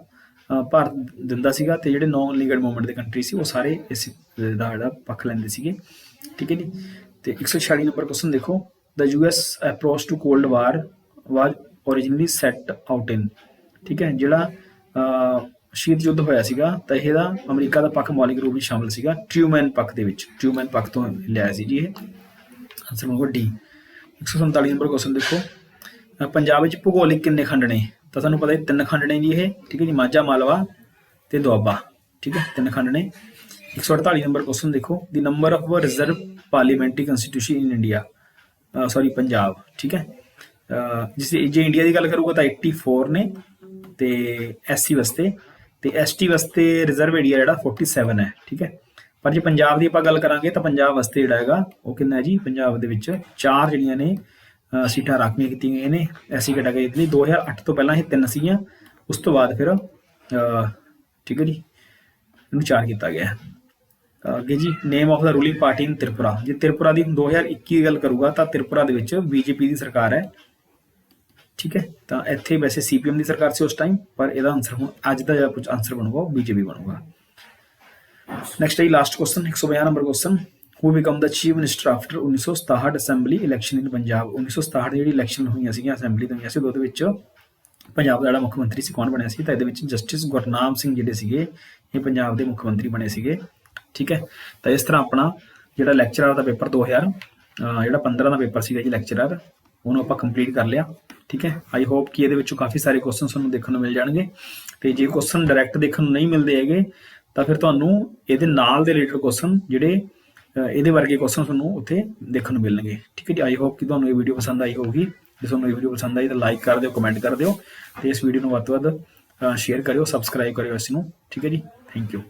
ਭਾਰਤ ਦਿੰਦਾ ਸੀਗਾ, ਤੇ ਜਿਹੜੇ ਨॉन ਲੀਗਲ ਮੂਵਮੈਂਟ ਦੇ ਕੰਟਰੀ ਸੀ ਉਹ ਸਾਰੇ ਇਸ ਦਾ ਜਿਹੜਾ ਪੱਖ ਲੈਂਦੇ ਸੀਗੇ, ਠੀਕ ਹੈ ਜੀ। ਤੇ 146 ਨੰਬਰ ਕੁਐਸਚਨ ਦੇਖੋ, ਦ US ਅਪਰੋਚ ਟੂ ਕੋਲਡ ਵਾਰ ਵਾਜ ਓਰੀਜਨਲੀ ਸੈਟ ਆਊਟ ਇਨ, ਠੀਕ ਹੈ। ਜਿਹੜਾ ਸ਼ੀਤ ਯੁੱਧ ਹੋਇਆ ਸੀਗਾ, ਤਾਂ ਇਹਦਾ ਅਮਰੀਕਾ ਦਾ ਪੱਖ ਮੌਲਿਕ ਰੂਪ ਵਿੱਚ ਸ਼ਾਮਲ ਸੀਗਾ ਟਰੂਮੈਨ ਪੱਖ ਦੇ ਵਿੱਚ, ਟਰੂਮੈਨ ਪੱਖ ਤੋਂ ਲਿਆ ਸੀ ਜੀ ਇਹ। ਆਨਸਰ ਬਣੂਗਾ ਡੀ। 147 ਨੰਬਰ ਕੁਐਸਚਨ ਦੇਖੋ, ਪੰਜਾਬ ਵਿੱਚ ਭੂਗੋਲਿਕ ਕਿੰਨੇ ਖੰਡ ਨੇ? ਤਾਂ ਤੁਹਾਨੂੰ ਪਤਾ 3 ਖੰਡ ਨੇ ਜੀ ਇਹ, ਠੀਕ ਹੈ ਜੀ। ਮਾਝਾ, ਮਾਲਵਾ ਤੇ ਦੁਆਬਾ, ਠੀਕ ਹੈ, 3 ਖੰਡ ਨੇ। 148 ਨੰਬਰ ਕੁਐਸਚਨ ਦੇਖੋ, the number of reserve parliamentary constitution in India, Punjab, ਠੀਕ ਹੈ। ਜੇ ਇੰਡੀਆ ਦੀ ਗੱਲ ਕਰੂਗਾ ਤਾਂ 84 ਨੇ, ਤੇ SC ਵਾਸਤੇ ਤੇ ST ਵਾਸਤੇ ਰਿਜ਼ਰਵ ਏਰੀਆ ਜਿਹੜਾ 47 ਹੈ, ਠੀਕ ਹੈ। ਪਰ ਜੇ ਪੰਜਾਬ ਦੀ ਆਪਾਂ ਗੱਲ ਕਰਾਂਗੇ ਤਾਂ ਪੰਜਾਬ ਵਾਸਤੇ ਜਿਹੜਾ ਹੈਗਾ ਉਹ ਕਿੰਨਾ ਹੈ ਜੀ? ਪੰਜਾਬ ਦੇ ਵਿੱਚ 4 ਜਿਹੜੀਆਂ ਨੇ ਸੀਟਾਂ ਰਾਖਵੀਆਂ ਕੀਤੀਆਂ ਗਈਆਂ ਨੇ ਐਸੀ ਕੈਟਾਗਰੀ ਲਈ। 2008 ਤੋਂ ਪਹਿਲਾਂ ਇਹ 3 ਸੀਗੀਆਂ, ਉਸ ਤੋਂ ਬਾਅਦ ਫਿਰ ਠੀਕ ਹੈ ਜੀ ਇਹਨੂੰ 4 ਕੀਤਾ ਗਿਆ। ਅੱਗੇ ਜੀ name of the ruling party in Tripura, ਜੇ ਤ੍ਰਿਪੁਰਾ ਦੀ 2021 ਦੀ ਗੱਲ ਕਰੂਗਾ ਤਾਂ ਤ੍ਰਿਪੁਰਾ ਦੇ ਵਿੱਚ BJP ਦੀ ਸਰਕਾਰ ਹੈ, ਠੀਕ ਹੈ। ਤਾਂ ਇੱਥੇ ਵੈਸੇ CPM ਦੀ ਸਰਕਾਰ ਸੀ ਉਸ ਟਾਈਮ, ਪਰ ਇਹਦਾ ਆਨਸਰ ਹੁਣ ਅੱਜ ਦਾ ਜਿਹੜਾ ਕੁਝ ਆਨਸਰ ਬਣੂਗਾ ਉਹ BJP ਬਣੂਗਾ। ਨੈਕਸਟ ਹੈ last question 150 number question who become the chief minister after 1967 assembly election in Punjab 1967 ਜਿਹੜੀ ਇਲੈਕਸ਼ਨ ਹੋਈਆਂ ਸੀਗੀਆਂ ਅਸੈਂਬਲੀ ਦੀਆਂ ਹੋਈਆਂ ਸੀ ਉਹਦੇ ਵਿੱਚ ਪੰਜਾਬ ਦਾ ਜਿਹੜਾ ਮੁੱਖ ਮੰਤਰੀ ਸੀ ਕੌਣ ਬਣਿਆ ਸੀ ਤਾਂ ਇਹਦੇ ਵਿੱਚ ਜਸਟਿਸ ਗੁਰਨਾਮ ਸਿੰਘ ਜਿਹੜੇ ਸੀਗੇ ਇਹ ਪੰਜਾਬ ਦੇ ਮੁੱਖ ਮੰਤਰੀ ਬਣੇ ਸੀਗੇ ਠੀਕ ਹੈ। ਤਾਂ ਇਸ ਤਰ੍ਹਾਂ ਆਪਣਾ ਜਿਹੜਾ ਲੈਕਚਰਰ ਦਾ ਪੇਪਰ 2015 ਦਾ ਪੇਪਰ ਸੀਗਾ ਜੀ ਲੈਕਚਰਰ ਉਹਨੂੰ ਆਪਾਂ ਕੰਪਲੀਟ ਕਰ ਲਿਆ ਠੀਕ ਹੈ। ਆਈ ਹੋਪ ਕਿ ਇਹਦੇ ਵਿੱਚੋਂ ਕਾਫੀ ਸਾਰੇ ਕੁਐਸਚਨ ਤੁਹਾਨੂੰ ਦੇਖਣ ਨੂੰ ਮਿਲ ਜਾਣਗੇ ਤੇ ਜੇ ਕੁਐਸਚਨ ਡਾਇਰੈਕਟ ਦੇਖਣ ਨੂੰ ਨਹੀਂ ਮਿਲਦੇ ਹੈਗੇ ਤਾਂ ਫਿਰ ਤੁਹਾਨੂੰ ਇਹਦੇ ਨਾਲ ਦੇ ਰਿਲੇਟਡ ਕੁਐਸਚਨ ਜਿਹੜੇ ਇਹਦੇ ਵਰਗੇ ਕੁਐਸਚਨ ਤੁਹਾਨੂੰ ਉੱਥੇ ਦੇਖਣ ਨੂੰ ਮਿਲਣਗੇ ਠੀਕ ਹੈ ਜੀ। ਆਈ ਹੋਪ ਕਿ ਤੁਹਾਨੂੰ ਇਹ ਵੀਡੀਓ ਪਸੰਦ ਆਈ ਹੋਊਗੀ। ਜੇ ਤੁਹਾਨੂੰ ਇਹ ਵੀਡੀਓ ਪਸੰਦ ਆਈ ਤਾਂ ਲਾਈਕ ਕਰ ਦਿਓ ਕਮੈਂਟ ਕਰ ਦਿਓ ਤੇ ਇਸ ਵੀਡੀਓ ਨੂੰ ਵੱਧ ਤੋਂ ਵੱਧ ਸ਼ੇਅਰ ਕਰਿਓ ਸਬਸਕ੍ਰਾਈਬ ਕਰਿਓ ਇਸ ਨੂੰ ਠੀਕ ਹੈ ਜੀ। Thank you.